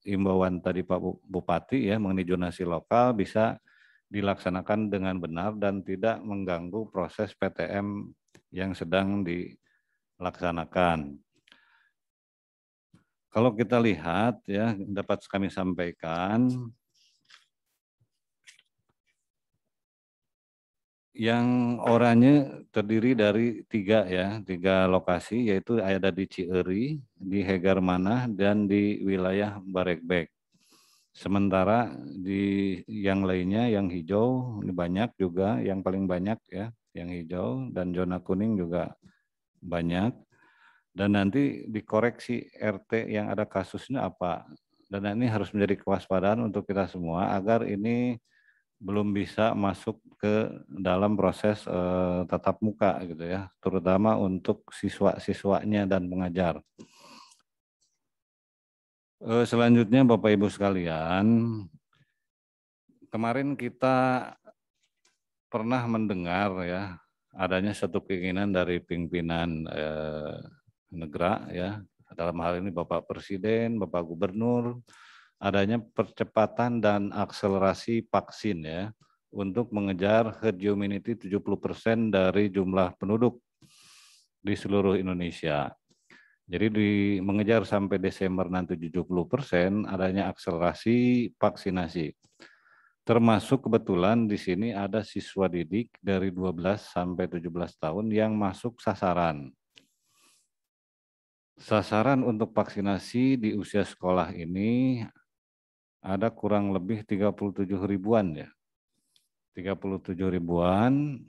imbauan tadi Pak Bupati ya mengenai zonasi lokal bisa dilaksanakan dengan benar dan tidak mengganggu proses PTM yang sedang dilaksanakan. Kalau kita lihat ya dapat kami sampaikan, yang oranye terdiri dari 3 lokasi, yaitu ada di Cieri, di Hegar Manah, dan di wilayah Barekbek. Sementara di yang lainnya yang hijau ini banyak juga, yang paling banyak ya, yang hijau dan zona kuning juga banyak. Dan nanti dikoreksi RT yang ada kasusnya apa. Dan ini harus menjadi kewaspadaan untuk kita semua agar ini belum bisa masuk ke dalam proses tatap muka gitu ya, terutama untuk siswa-siswanya dan pengajar. Selanjutnya Bapak Ibu sekalian, kemarin kita pernah mendengar ya adanya satu keinginan dari pimpinan negara ya, dalam hal ini Bapak Presiden, Bapak Gubernur, adanya percepatan dan akselerasi vaksin ya untuk mengejar herd immunity 70% dari jumlah penduduk di seluruh Indonesia. Jadi mengejar sampai Desember nanti 70% adanya akselerasi vaksinasi. Termasuk kebetulan di sini ada siswa didik dari 12 sampai 17 tahun yang masuk sasaran. Sasaran untuk vaksinasi di usia sekolah ini ada kurang lebih 37 ribuan ya. 37 ribuan,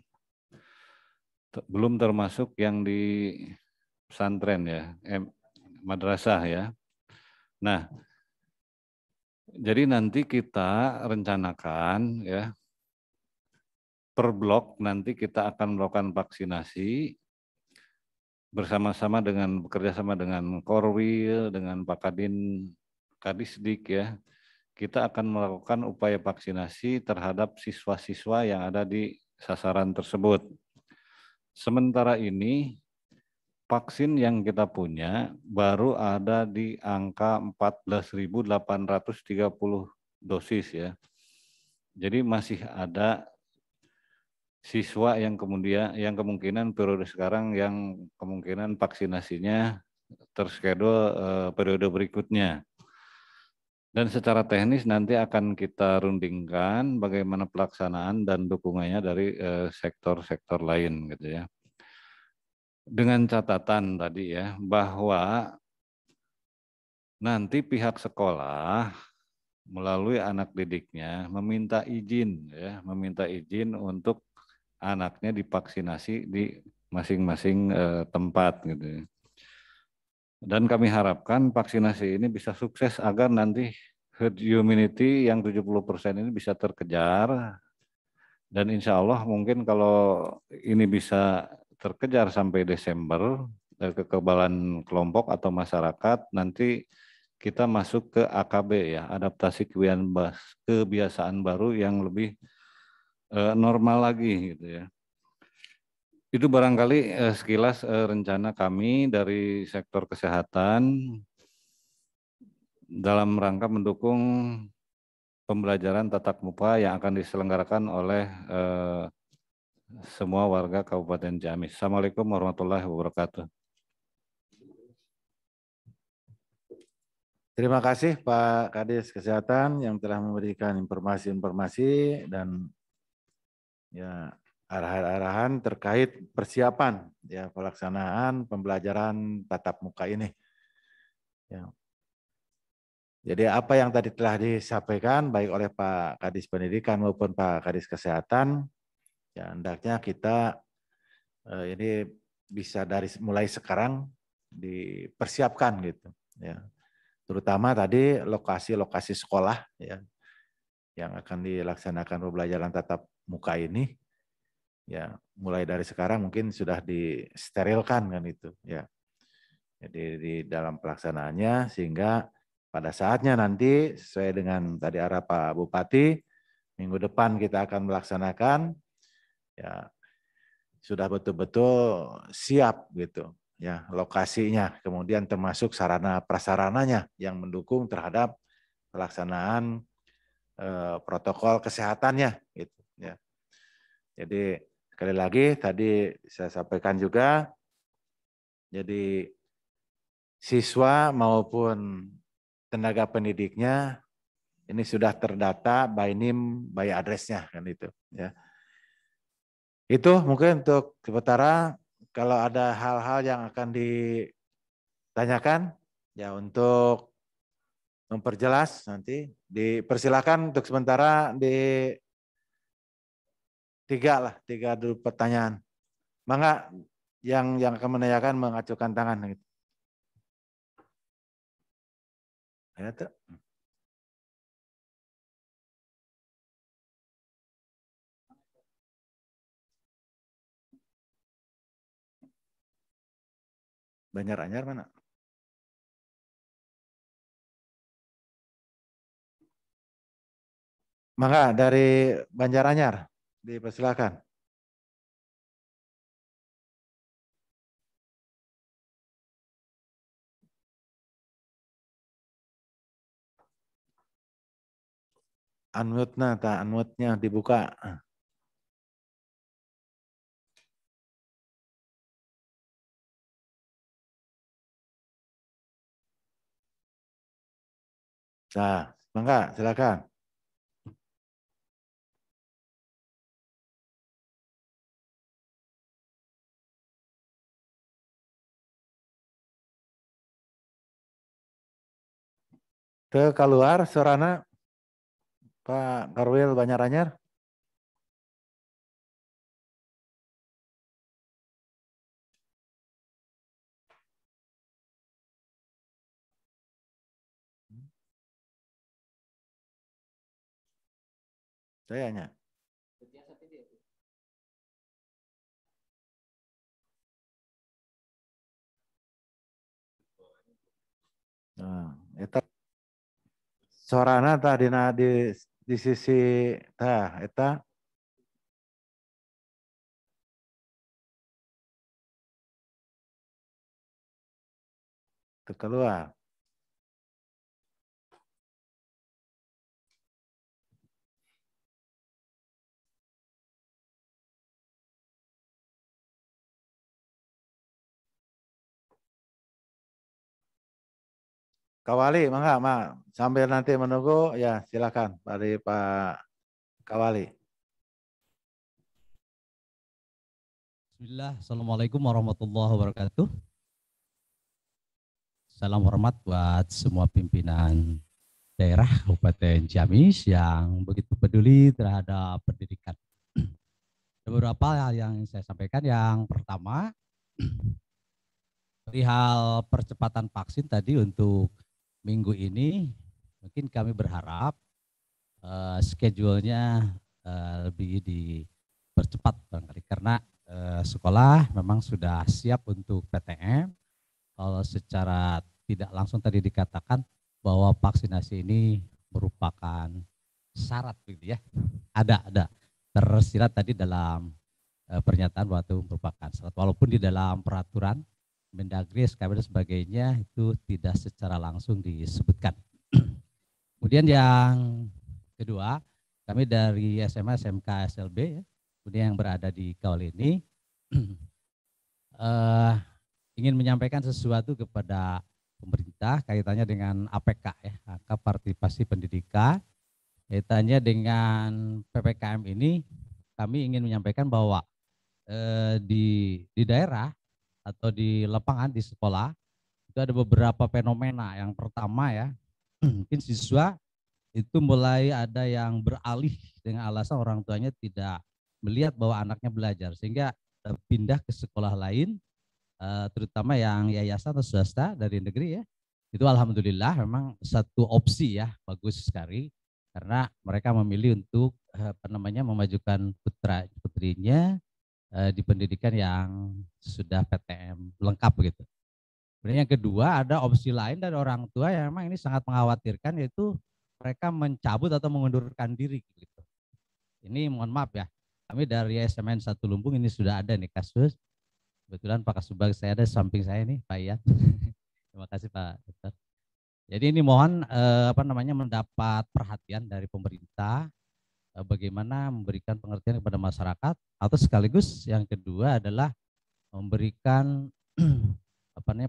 belum termasuk yang di pesantren ya, madrasah ya. Nah, jadi nanti kita rencanakan ya, per blok nanti kita akan melakukan vaksinasi bersama-sama dengan bekerjasama dengan Korwil, dengan Pak Kadin, Kadisdik ya. Kita akan melakukan upaya vaksinasi terhadap siswa-siswa yang ada di sasaran tersebut. Sementara ini vaksin yang kita punya baru ada di angka 14.830 dosis ya. Jadi masih ada siswa yang kemungkinan periode sekarang yang kemungkinan vaksinasinya terschedule periode berikutnya. Dan secara teknis nanti akan kita rundingkan bagaimana pelaksanaan dan dukungannya dari sektor-sektor lain gitu ya. Dengan catatan tadi ya bahwa nanti pihak sekolah melalui anak didiknya meminta izin untuk anaknya divaksinasi di masing-masing tempat gitu ya. Dan kami harapkan vaksinasi ini bisa sukses agar nanti herd immunity yang 70% ini bisa terkejar. Dan insya Allah mungkin kalau ini bisa terkejar sampai Desember, dari kekebalan kelompok atau masyarakat, nanti kita masuk ke AKB ya, adaptasi kebiasaan baru yang lebih normal lagi gitu ya. Itu barangkali sekilas rencana kami dari sektor kesehatan dalam rangka mendukung pembelajaran tatap muka yang akan diselenggarakan oleh semua warga Kabupaten Ciamis. Assalamualaikum warahmatullahi wabarakatuh. Terima kasih Pak Kadis Kesehatan yang telah memberikan informasi-informasi dan ya arahan-arahan terkait persiapan ya pelaksanaan pembelajaran tatap muka ini. Ya. Jadi apa yang tadi telah disampaikan baik oleh Pak Kadis Pendidikan maupun Pak Kadis Kesehatan, ya hendaknya kita ini bisa dari mulai sekarang dipersiapkan gitu. Ya. Terutama tadi lokasi-lokasi sekolah ya yang akan dilaksanakan pembelajaran tatap muka ini. Ya, mulai dari sekarang mungkin sudah disterilkan kan itu ya. Jadi di dalam pelaksanaannya sehingga pada saatnya nanti sesuai dengan tadi arah Pak Bupati minggu depan kita akan melaksanakan ya sudah betul-betul siap gitu ya lokasinya kemudian termasuk sarana prasarananya yang mendukung terhadap pelaksanaan protokol kesehatannya gitu ya. Jadi sekali lagi tadi saya sampaikan juga, jadi siswa maupun tenaga pendidiknya ini sudah terdata by name, by address-nya kan itu. Ya. Itu mungkin untuk sementara kalau ada hal-hal yang akan ditanyakan ya untuk memperjelas nanti. Dipersilakan untuk sementara di tiga dulu pertanyaan. Mangga yang akan menanyakan mengacukan tangan. Gitu. Ya, tuh. Banjaranyar mana? Mangga dari Banjaranyar, dipersilakan. Unmute-nya dibuka. Nah, mangga silakan. Keluar suarana Pak Korwil Banjaranyar. Saya hanya. Nah, eta sorana tadi di sisi eta keluar. Kawali, mangga, sambil nanti menunggu ya silakan dari Pak Kawali. Bismillah, Assalamualaikum warahmatullahi wabarakatuh. Salam hormat buat semua pimpinan daerah Kabupaten Ciamis yang begitu peduli terhadap pendidikan. Ada beberapa hal yang saya sampaikan. Yang pertama, perihal percepatan vaksin tadi untuk minggu ini, mungkin kami berharap schedule-nya lebih dipercepat barangkali karena sekolah memang sudah siap untuk PTM. Kalau secara tidak langsung tadi dikatakan bahwa vaksinasi ini merupakan syarat gitu ya. Ada tersirat tadi dalam pernyataan bahwa itu merupakan syarat. Walaupun di dalam peraturan Mendagri, SKB dan sebagainya itu tidak secara langsung disebutkan. Kemudian yang kedua, kami dari SMA, SMK, SLB ya, kemudian yang berada di Kaul ini ingin menyampaikan sesuatu kepada pemerintah kaitannya dengan APK ya, angka partisipasi pendidikan. Kaitannya dengan PPKM ini kami ingin menyampaikan bahwa di daerah atau di lapangan di sekolah itu ada beberapa fenomena. Yang pertama ya, mungkin siswa itu mulai ada yang beralih dengan alasan orang tuanya tidak melihat bahwa anaknya belajar sehingga pindah ke sekolah lain, terutama yang yayasan atau swasta dari negeri ya. Itu alhamdulillah memang satu opsi ya, bagus sekali karena mereka memilih untuk memajukan putrinya di pendidikan yang sudah PTM lengkap begitu. Kemudian yang kedua ada opsi lain dari orang tua yang memang ini sangat mengkhawatirkan, yaitu mereka mencabut atau mengundurkan diri gitu. Ini mohon maaf ya, kami dari SMN 1 Lumbung ini sudah ada nih kasus. Kebetulan Pak Kasubag saya ada di samping saya nih, Pak Ian. Terima kasih Pak Dokter. Jadi ini mohon mendapat perhatian dari pemerintah, bagaimana memberikan pengertian kepada masyarakat, atau sekaligus yang kedua adalah memberikan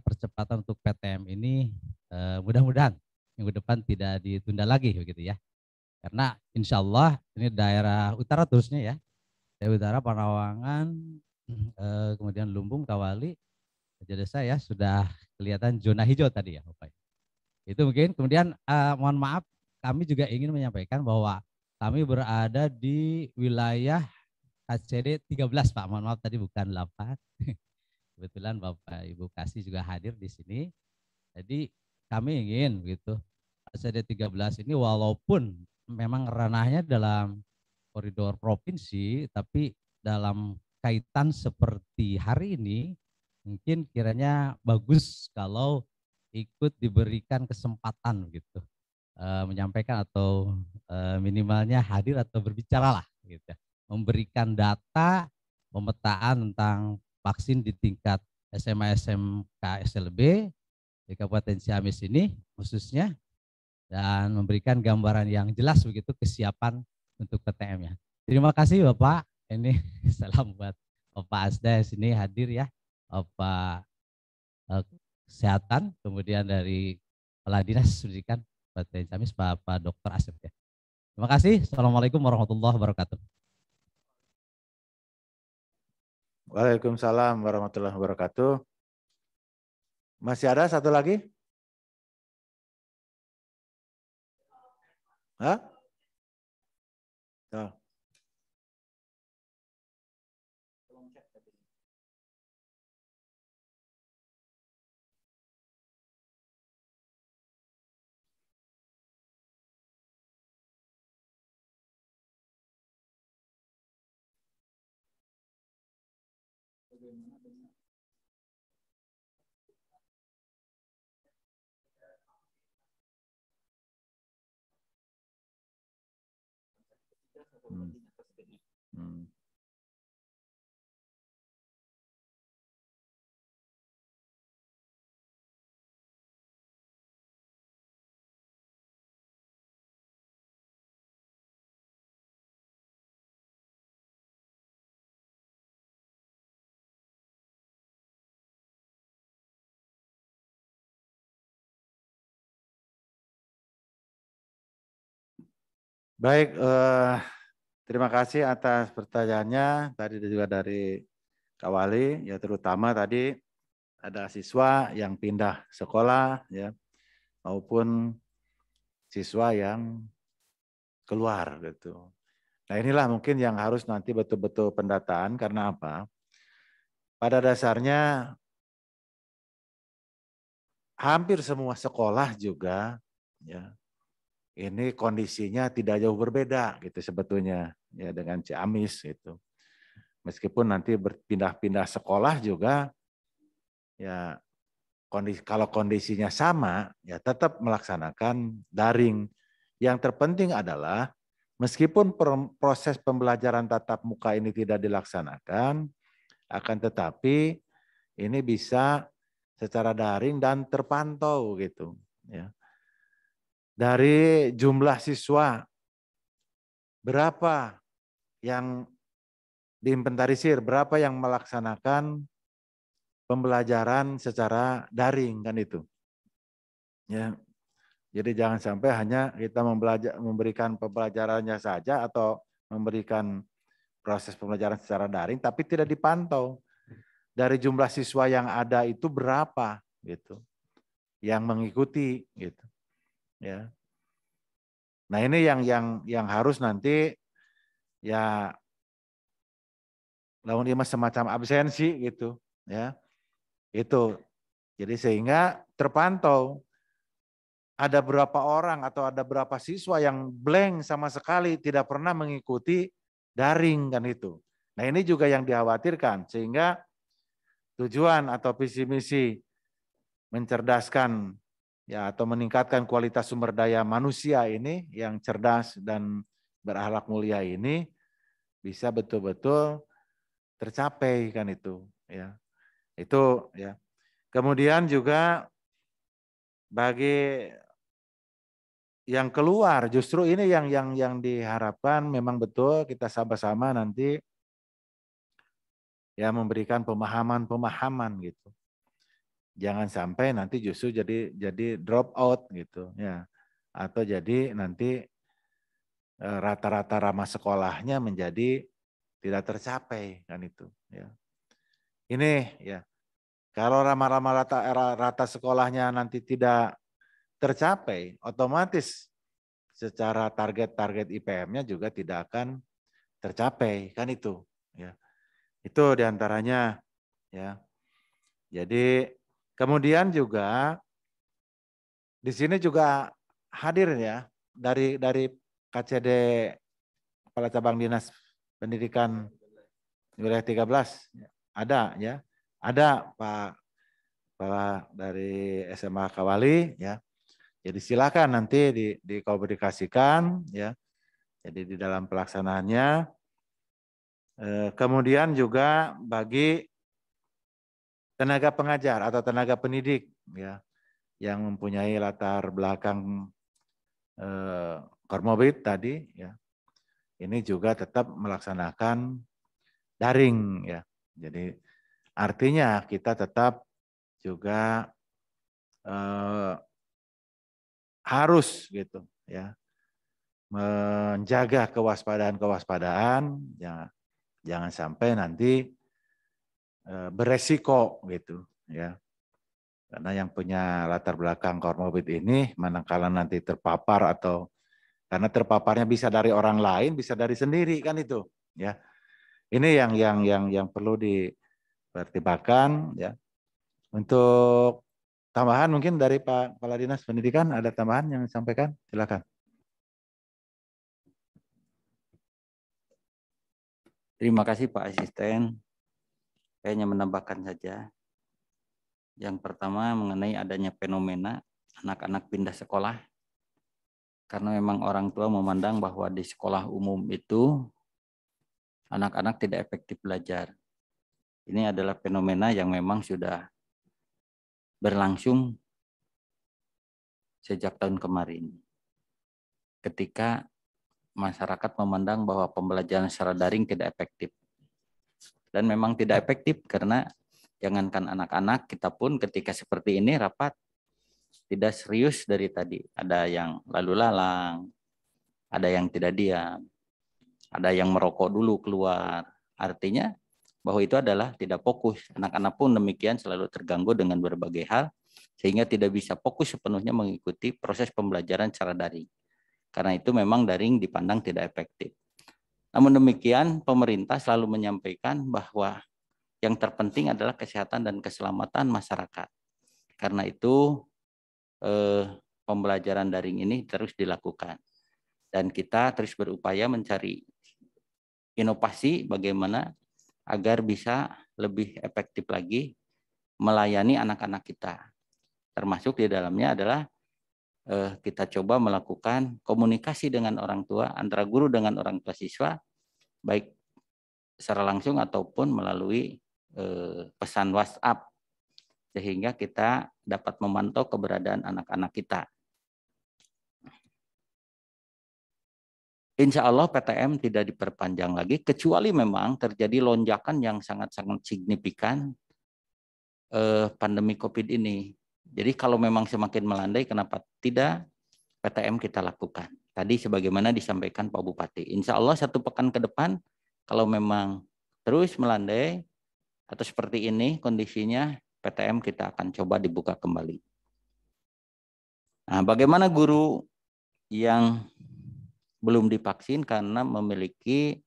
percepatan untuk PTM ini, mudah-mudahan minggu depan tidak ditunda lagi begitu ya. Karena insya Allah ini daerah utara terusnya ya, daerah utara Parawangan, kemudian Lumbung, Kawali, jadi saya sudah kelihatan zona hijau tadi ya Bapak. Itu mungkin. Kemudian mohon maaf, kami juga ingin menyampaikan bahwa kami berada di wilayah KCD 13 Pak. Mohon maaf tadi bukan 8. Kebetulan Bapak Ibu Kasih juga hadir di sini. Jadi kami ingin gitu KCD 13 ini walaupun memang ranahnya dalam koridor provinsi, tapi dalam kaitan seperti hari ini mungkin kiranya bagus kalau ikut diberikan kesempatan gitu menyampaikan atau minimalnya hadir atau berbicara lah gitu, memberikan data pemetaan tentang vaksin di tingkat SMA SMK SLB di Kabupaten Ciamis ini khususnya, dan memberikan gambaran yang jelas begitu kesiapan untuk PTM-nya. Terima kasih Bapak. Ini salam buat Bapak Asda sini hadir ya, Bapak Kesehatan, kemudian dari Kepala Dinas Pendidikan Kabupaten Ciamis Bapak Dr. Asep ya. Terima kasih. Assalamualaikum warahmatullahi wabarakatuh. Waalaikumsalam warahmatullahi wabarakatuh. Masih ada satu lagi? Hah? Oh. Baik, terima kasih atas pertanyaannya tadi juga dari Kak Wali, ya terutama tadi ada siswa yang pindah sekolah ya maupun siswa yang keluar gitu. Nah inilah mungkin yang harus nanti betul-betul pendataan karena apa? Pada dasarnya hampir semua sekolah juga ya ini kondisinya tidak jauh berbeda gitu sebetulnya ya dengan Ciamis itu. Meskipun nanti berpindah-pindah sekolah juga ya kalau kondisinya sama ya tetap melaksanakan daring. Yang terpenting adalah meskipun proses pembelajaran tatap muka ini tidak dilaksanakan, akan tetapi ini bisa secara daring dan terpantau gitu ya. Dari jumlah siswa berapa yang diinventarisir, berapa yang melaksanakan pembelajaran secara daring kan itu. Ya. Jadi jangan sampai hanya kita memberikan pembelajarannya saja atau memberikan proses pembelajaran secara daring tapi tidak dipantau. Dari jumlah siswa yang ada itu berapa gitu. Yang mengikuti gitu. Ya. Nah, ini yang harus nanti ya lawan dia semacam absensi gitu, ya. Itu. Jadi sehingga terpantau ada berapa orang atau ada berapa siswa yang blank sama sekali tidak pernah mengikuti daring kan itu. Nah, ini juga yang dikhawatirkan sehingga tujuan atau visi misi mencerdaskan ya atau meningkatkan kualitas sumber daya manusia ini yang cerdas dan berakhlak mulia ini bisa betul-betul tercapai kan itu ya. Itu ya. Kemudian juga bagi yang keluar justru ini yang diharapkan memang betul kita sama-sama nanti ya memberikan pemahaman gitu. Jangan sampai nanti justru jadi drop out gitu ya. Atau jadi nanti rata-rata ramah sekolahnya menjadi tidak tercapai kan itu ya. Ini ya. Kalau rata sekolahnya nanti tidak tercapai, otomatis secara target-target IPM-nya juga tidak akan tercapai, kan itu. Ya. Itu diantaranya. Ya. Jadi kemudian juga di sini juga hadir ya dari KCD Kepala Cabang Dinas Pendidikan Wilayah 13 ada ya, ada Pak Kepala dari SMA Kawali ya. Jadi silakan nanti dikomunikasikan ya. Jadi di dalam pelaksanaannya. Kemudian juga bagi tenaga pengajar atau tenaga pendidik ya yang mempunyai latar belakang comorbid tadi ya. Ini juga tetap melaksanakan daring ya. Jadi artinya kita tetap juga harus gitu ya menjaga kewaspadaan ya, jangan sampai nanti beresiko gitu ya. Karena yang punya latar belakang comorbid ini manakala nanti terpapar atau karena terpaparnya bisa dari orang lain, bisa dari sendiri kan itu ya. Ini yang perlu dipertimbangkan ya. Untuk tambahan mungkin dari Pak Kepala Dinas Pendidikan ada tambahan yang disampaikan? Silakan. Terima kasih Pak Asisten. Saya hanya menambahkan saja. Yang pertama mengenai adanya fenomena anak-anak pindah sekolah. Karena memang orang tua memandang bahwa di sekolah umum itu anak-anak tidak efektif belajar. Ini adalah fenomena yang memang sudah berlangsung sejak tahun kemarin. Ketika masyarakat memandang bahwa pembelajaran secara daring tidak efektif. Dan memang tidak efektif karena jangankan anak-anak, kita pun ketika seperti ini rapat tidak serius dari tadi. Ada yang lalu lalang, ada yang tidak diam, ada yang merokok dulu keluar. Artinya bahwa itu adalah tidak fokus. Anak-anak pun demikian selalu terganggu dengan berbagai hal, sehingga tidak bisa fokus sepenuhnya mengikuti proses pembelajaran secara daring. Karena itu memang daring dipandang tidak efektif. Namun demikian, pemerintah selalu menyampaikan bahwa yang terpenting adalah kesehatan dan keselamatan masyarakat. Karena itu pembelajaran daring ini terus dilakukan. Dan kita terus berupaya mencari inovasi bagaimana agar bisa lebih efektif lagi melayani anak-anak kita. Termasuk di dalamnya adalah kita coba melakukan komunikasi dengan orang tua, antara guru dengan orang tua siswa, baik secara langsung ataupun melalui pesan WhatsApp, sehingga kita dapat memantau keberadaan anak-anak kita. Insya Allah PTM tidak diperpanjang lagi, kecuali memang terjadi lonjakan yang sangat-sangat signifikan pandemi COVID ini. Jadi kalau memang semakin melandai, kenapa tidak PTM kita lakukan? Tadi sebagaimana disampaikan Pak Bupati. Insya Allah 1 pekan ke depan, kalau memang terus melandai atau seperti ini kondisinya, PTM kita akan coba dibuka kembali. Nah, bagaimana guru yang belum divaksin karena memiliki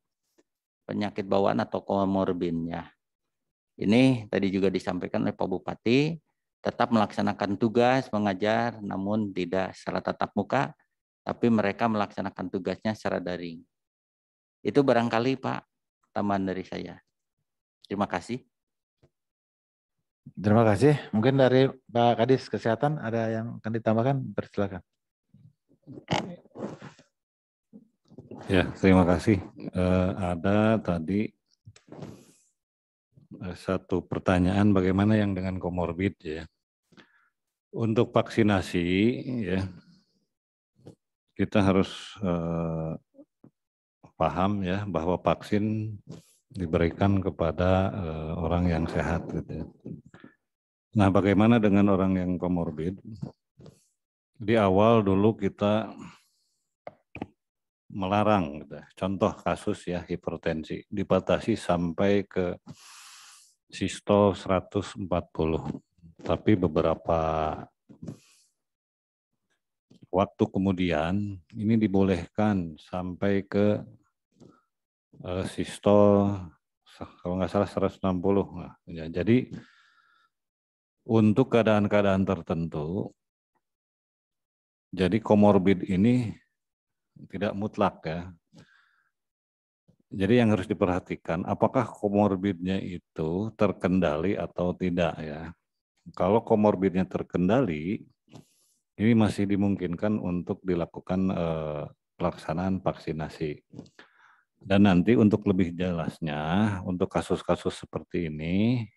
penyakit bawaan atau komorbidnya? Ini tadi juga disampaikan oleh Pak Bupati, tetap melaksanakan tugas mengajar, namun tidak secara tatap muka, tapi mereka melaksanakan tugasnya secara daring. Itu barangkali Pak, tambahan dari saya. Terima kasih. Terima kasih. Mungkin dari Pak Kadis Kesehatan ada yang akan ditambahkan? Silakan. Ya, terima kasih. Ada tadi satu pertanyaan bagaimana yang dengan komorbid ya. Untuk vaksinasi ya kita harus paham ya bahwa vaksin diberikan kepada orang yang sehat gitu ya. Nah, bagaimana dengan orang yang komorbid? Di awal dulu kita melarang gitu. Contoh kasus ya hipertensi dibatasi sampai ke sistol 140. Tapi beberapa waktu kemudian ini dibolehkan sampai ke sistol kalau nggak salah 160. Nah, ya, jadi untuk keadaan-keadaan tertentu, jadi komorbid ini tidak mutlak ya. Jadi yang harus diperhatikan, apakah komorbidnya itu terkendali atau tidak ya. Kalau komorbidnya terkendali, ini masih dimungkinkan untuk dilakukan pelaksanaan vaksinasi. Dan nanti untuk lebih jelasnya, untuk kasus-kasus seperti ini,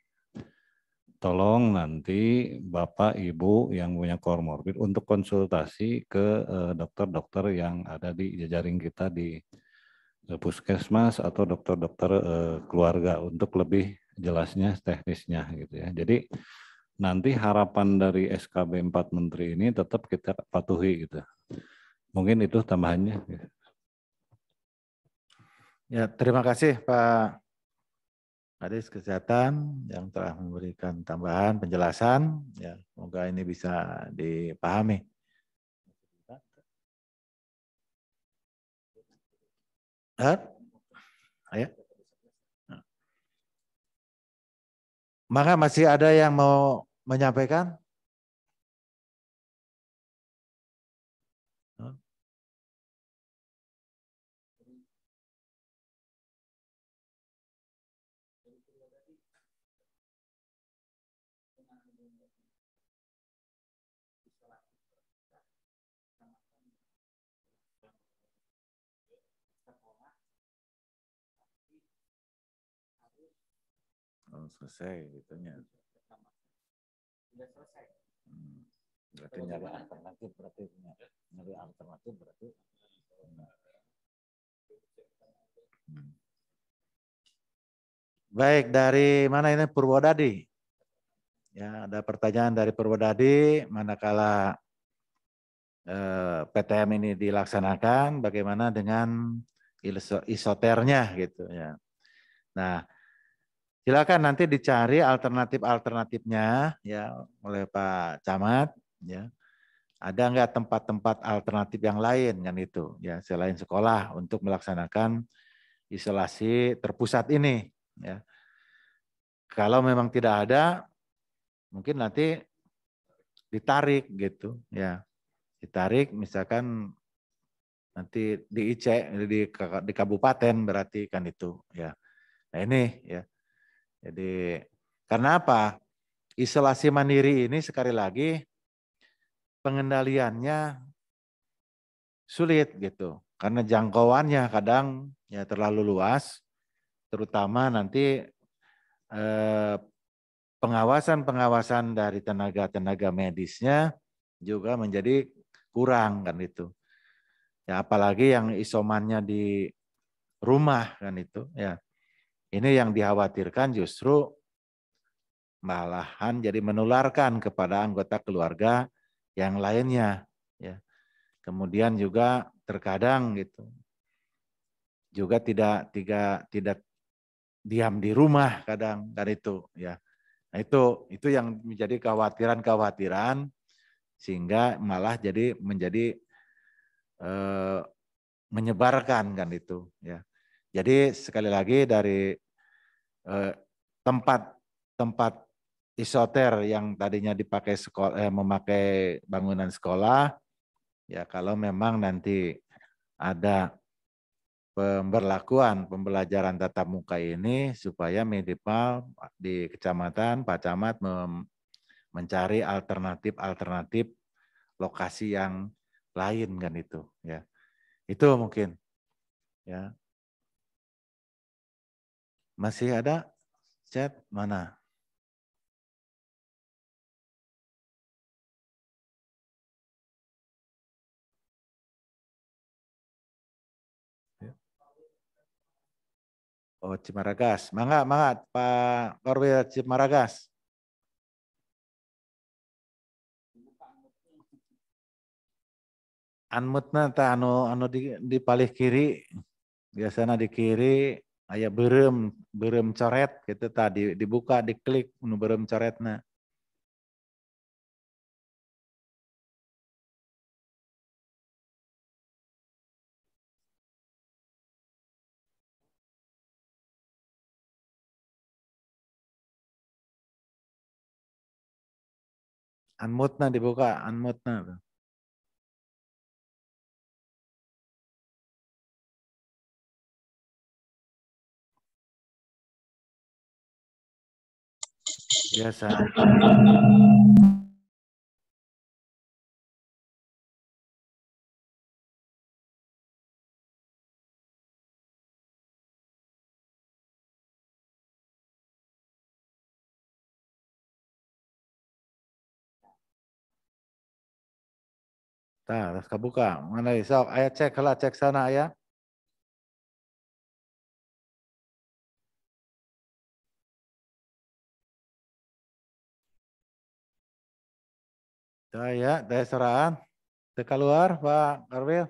tolong nanti Bapak, Ibu yang punya komorbid untuk konsultasi ke dokter-dokter yang ada di jejaring kita di puskesmas atau dokter-dokter keluarga untuk lebih jelasnya teknisnya gitu ya. Jadi nanti harapan dari SKB 4 Menteri ini tetap kita patuhi gitu. Mungkin itu tambahannya. Ya, terima kasih Pak Kadis Kesehatan yang telah memberikan tambahan penjelasan. Ya, semoga ini bisa dipahami. Ayo. Maka masih ada yang mau menyampaikan? Oh, selesai gitunya. Berarti nyari alternatif berarti. Baik, dari mana ini Purwodadi? Ya, ada pertanyaan dari Purwodadi, manakala PTM ini dilaksanakan, bagaimana dengan isoternya gitu ya. Nah, silakan nanti dicari alternatif-alternatifnya ya oleh Pak Camat ya. Ada nggak tempat-tempat alternatif yang lain kan itu ya selain sekolah untuk melaksanakan isolasi terpusat ini ya. Kalau memang tidak ada mungkin nanti ditarik gitu ya. Ditarik misalkan nanti di IC di kabupaten berarti kan itu ya. Nah ini ya. Jadi karena apa? Isolasi mandiri ini sekali lagi pengendaliannya sulit gitu. Karena jangkauannya kadang ya terlalu luas, terutama nanti pengawasan-pengawasan dari tenaga-tenaga medisnya juga menjadi kurang kan itu. Ya apalagi yang isomannya di rumah kan itu ya. Ini yang dikhawatirkan justru malahan jadi menularkan kepada anggota keluarga yang lainnya ya. Kemudian juga terkadang gitu juga tidak diam di rumah kadang kan itu ya. Nah itu yang menjadi kekhawatiran sehingga malah jadi menjadi menyebarkan kan itu ya. Jadi sekali lagi dari tempat isoter yang tadinya dipakai sekolah memakai bangunan sekolah ya kalau memang nanti ada pemberlakuan pembelajaran tatap muka ini supaya minimal di kecamatan Pak Camat mencari alternatif lokasi yang lain kan itu ya. Itu mungkin ya. Masih ada chat mana? Oh, Cimaragas. Mangga Pak Korwil Cimaragas. Unmute-na ta anu di paling kiri. Biasanya di kiri aya beureum coret gitu tadi dibuka diklik nu beureum coretna. Unmute-na dibuka, unmute-na. Biasa. Tah, terus kebuka. Mana sok? Ayah cek lah, cek sana ayah. Daya seraan. Teka keluar, Pak Karwil.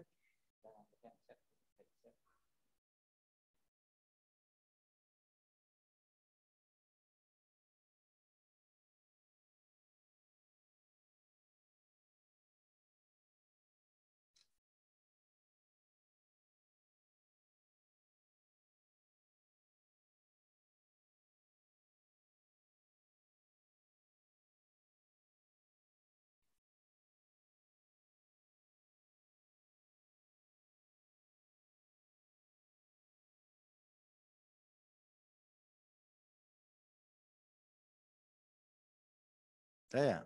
Saya.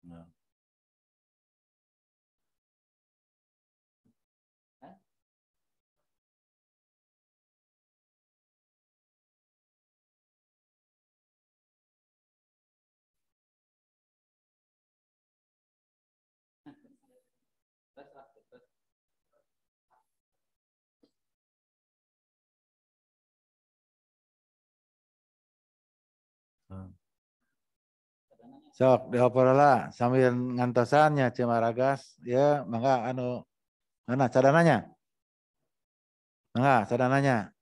Nah. Sok dioper lah sambil ngantosannya Cimaragas ya mangga anu mana cadananya? Mangga cadananya.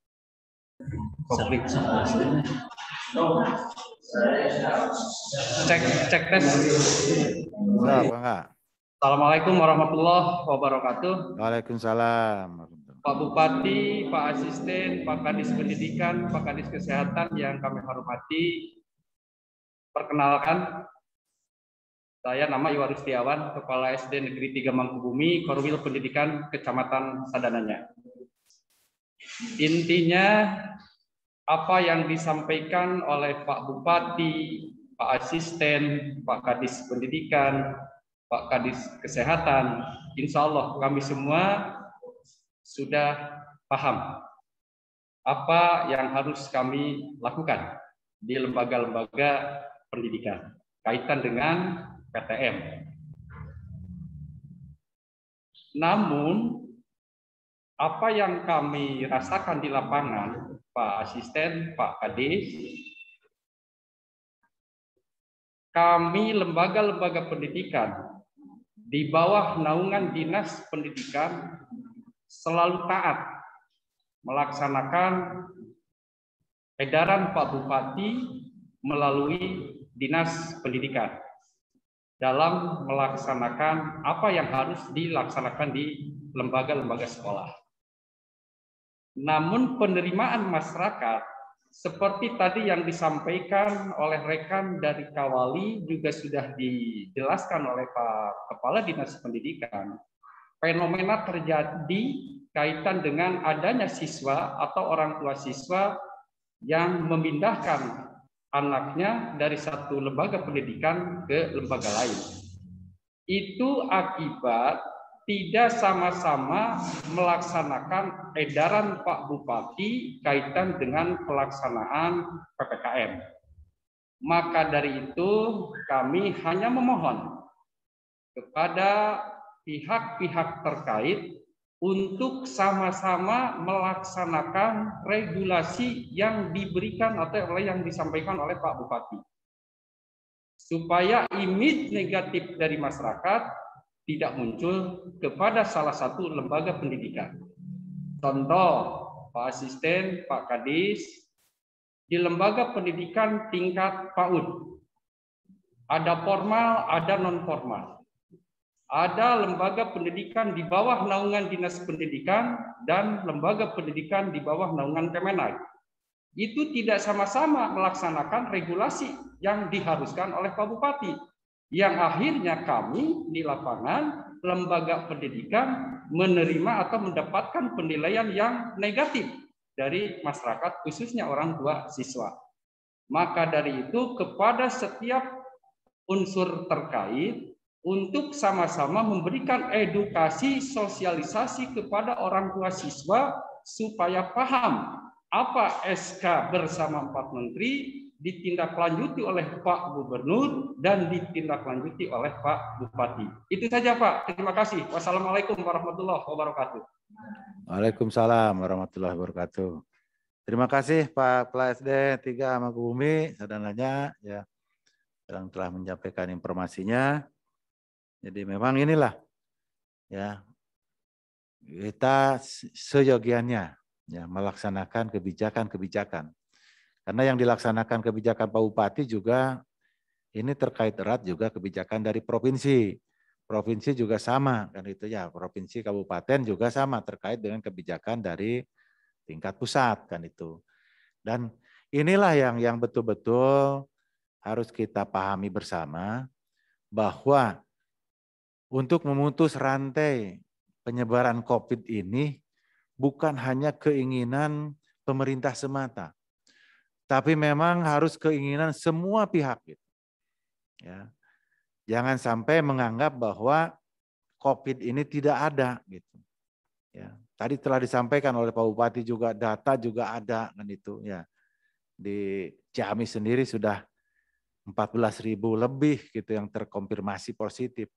Cek tes. Sok mangga. Assalamualaikum warahmatullahi wabarakatuh. Waalaikumsalam. Pak Bupati, Pak Asisten, Pak Kadis Pendidikan, Pak Kadis Kesehatan yang kami hormati, perkenalkan, saya nama Iwan Rustiawan, Kepala SD Negeri 3 Mangkubumi, Korwil Pendidikan Kecamatan Sadananya. Intinya, apa yang disampaikan oleh Pak Bupati, Pak Asisten, Pak Kadis Pendidikan, Pak Kadis Kesehatan, insya Allah kami semua sudah paham apa yang harus kami lakukan di lembaga-lembaga pendidikan kaitan dengan PTM. Namun, apa yang kami rasakan di lapangan, Pak Asisten, Pak Kadis, kami lembaga-lembaga pendidikan di bawah naungan Dinas Pendidikan selalu taat melaksanakan edaran Pak Bupati melalui Dinas Pendidikan dalam melaksanakan apa yang harus dilaksanakan di lembaga-lembaga sekolah. Namun penerimaan masyarakat seperti tadi yang disampaikan oleh rekan dari Kawali juga sudah dijelaskan oleh Pak Kepala Dinas Pendidikan, fenomena terjadi kaitan dengan adanya siswa atau orang tua siswa yang memindahkan anaknya dari satu lembaga pendidikan ke lembaga lain. Itu akibat tidak sama-sama melaksanakan edaran Pak Bupati kaitan dengan pelaksanaan PPKM. Maka dari itu kami hanya memohon kepada pihak-pihak terkait untuk sama-sama melaksanakan regulasi yang diberikan atau yang disampaikan oleh Pak Bupati. Supaya image negatif dari masyarakat tidak muncul kepada salah satu lembaga pendidikan. Contoh, Pak Asisten, Pak Kadis, di lembaga pendidikan tingkat PAUD, ada formal, ada non-formal. Ada lembaga pendidikan di bawah naungan Dinas Pendidikan dan lembaga pendidikan di bawah naungan Kemenag. itu tidak sama-sama melaksanakan regulasi yang diharuskan oleh Pak Bupati. Yang akhirnya kami di lapangan, lembaga pendidikan menerima atau mendapatkan penilaian yang negatif dari masyarakat, khususnya orang tua siswa. Maka dari itu kepada setiap unsur terkait untuk sama-sama memberikan edukasi sosialisasi kepada orang tua siswa supaya paham apa SK bersama 4 menteri ditindaklanjuti oleh Pak Gubernur dan ditindaklanjuti oleh Pak Bupati. Itu saja Pak. Terima kasih. Wassalamualaikum warahmatullahi wabarakatuh. Waalaikumsalam warahmatullahi wabarakatuh. Terima kasih Pak Kepala SD 3 Mangkubumi, saudaranya ya yang telah menyampaikan informasinya. Jadi memang inilah ya kita seyogianya ya melaksanakan kebijakan-kebijakan. Karena yang dilaksanakan kebijakan Pak Bupati juga ini terkait erat juga kebijakan dari provinsi. Provinsi juga sama kan itu ya, provinsi kabupaten juga sama terkait dengan kebijakan dari tingkat pusat kan itu. Dan inilah yang betul-betul harus kita pahami bersama bahwa untuk memutus rantai penyebaran COVID ini bukan hanya keinginan pemerintah semata, tapi memang harus keinginan semua pihak. Gitu. Ya. Jangan sampai menganggap bahwa COVID ini tidak ada. Gitu. Ya. Tadi telah disampaikan oleh Pak Bupati juga, data juga ada kan itu. Ya. Di Ciamis sendiri sudah 14.000 lebih gitu yang terkonfirmasi positif.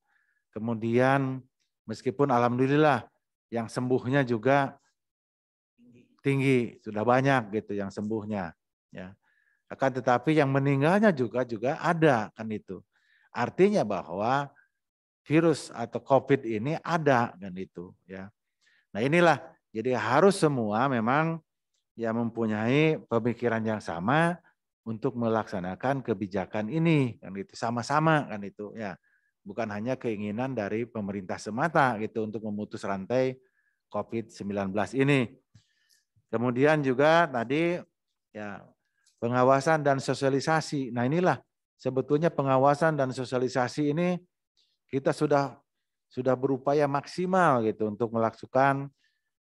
Kemudian meskipun alhamdulillah yang sembuhnya juga tinggi, sudah banyak gitu yang sembuhnya. Ya. Akan tetapi yang meninggalnya juga ada kan itu. Artinya bahwa virus atau COVID ini ada kan itu ya. Nah inilah jadi harus semua memang ya mempunyai pemikiran yang sama untuk melaksanakan kebijakan ini kan itu sama-sama kan itu ya. Bukan hanya keinginan dari pemerintah semata gitu untuk memutus rantai COVID-19 ini. Kemudian juga tadi ya pengawasan dan sosialisasi. Nah inilah sebetulnya pengawasan dan sosialisasi ini kita sudah berupaya maksimal gitu untuk melakukan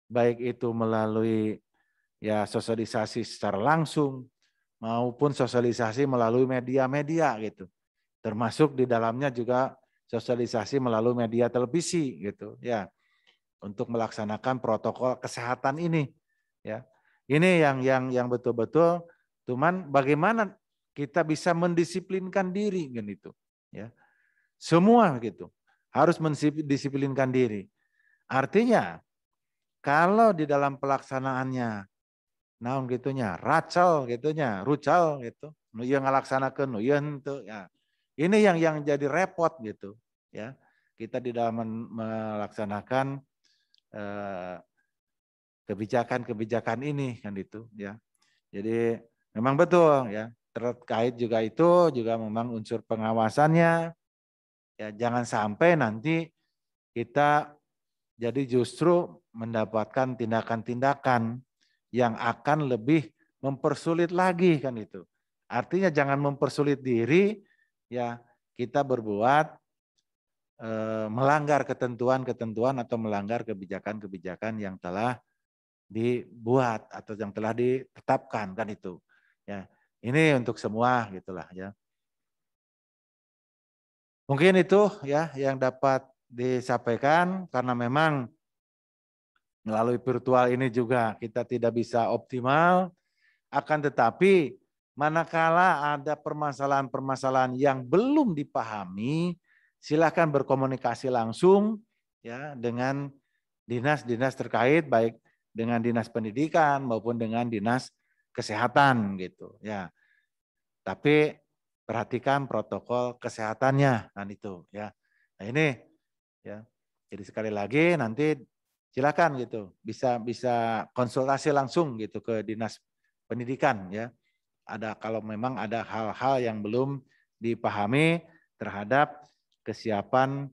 baik itu melalui ya sosialisasi secara langsung maupun sosialisasi melalui media-media gitu. Termasuk di dalamnya juga sosialisasi melalui media televisi gitu ya. Untuk melaksanakan protokol kesehatan ini ya. Ini yang betul-betul cuman bagaimana kita bisa mendisiplinkan diri gitu ya. Semua gitu. Harus mendisiplinkan diri. Artinya kalau di dalam pelaksanaannya naon gitunya, racel gitunya, rucal gitu. Nu ieu ngalaksanakeun, nu ieu henteu ya. Ini yang jadi repot gitu ya. Kita di dalam melaksanakan kebijakan-kebijakan ini kan itu ya. Jadi memang betul ya, terkait juga itu juga memang unsur pengawasannya. Ya jangan sampai nanti kita jadi justru mendapatkan tindakan-tindakan yang akan lebih mempersulit lagi kan itu. Artinya jangan mempersulit diri ya kita berbuat melanggar ketentuan-ketentuan atau melanggar kebijakan-kebijakan yang telah dibuat atau yang telah ditetapkan kan itu. Ya, ini untuk semua gitulah ya. Mungkin itu ya yang dapat disampaikan karena memang melalui virtual ini juga kita tidak bisa optimal, akan tetapi manakala ada permasalahan-permasalahan yang belum dipahami, silakan berkomunikasi langsung ya dengan dinas-dinas terkait baik dengan dinas pendidikan maupun dengan dinas kesehatan gitu ya. Tapi perhatikan protokol kesehatannya kan itu ya. Nah ini ya. Jadi sekali lagi nanti silakan gitu bisa konsultasi langsung gitu ke dinas pendidikan ya. Ada kalau memang ada hal-hal yang belum dipahami terhadap kesiapan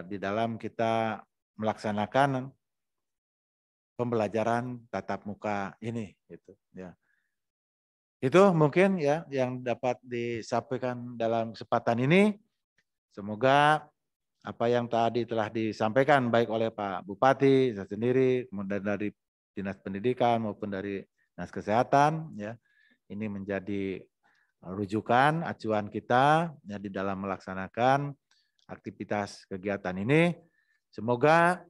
di dalam kita melaksanakan pembelajaran tatap muka ini gitu ya. Itu mungkin ya yang dapat disampaikan dalam kesempatan ini. Semoga apa yang tadi telah disampaikan baik oleh Pak Bupati saya sendiri, kemudian dari Dinas Pendidikan maupun dari Dinas Kesehatan ya, ini menjadi rujukan acuan kita ya di dalam melaksanakan aktivitas kegiatan ini. Semoga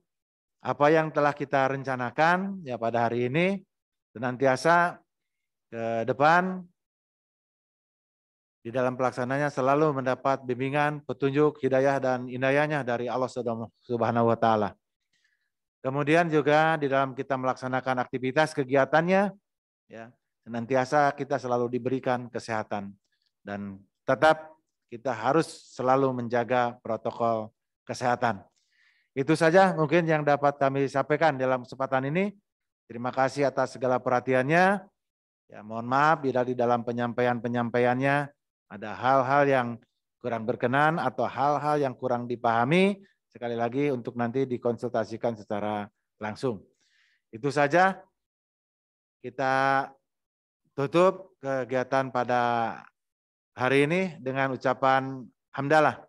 apa yang telah kita rencanakan ya pada hari ini senantiasa ke depan di dalam pelaksananya selalu mendapat bimbingan, petunjuk, hidayah dan inayahnya dari Allah Subhanahu wa taala. Kemudian juga di dalam kita melaksanakan aktivitas kegiatannya ya, senantiasa kita selalu diberikan kesehatan dan tetap kita harus selalu menjaga protokol kesehatan. Itu saja mungkin yang dapat kami sampaikan dalam kesempatan ini. Terima kasih atas segala perhatiannya. Ya, mohon maaf bila di dalam penyampaiannya ada hal-hal yang kurang berkenan atau hal-hal yang kurang dipahami. Sekali lagi untuk nanti dikonsultasikan secara langsung. Itu saja. Kita tutup kegiatan pada hari ini dengan ucapan hamdalah.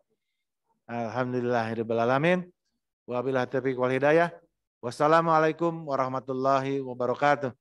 Alhamdulillahirabbil alamin. Wabillahi taufiq wal hidayah. Wassalamualaikum warahmatullahi wabarakatuh.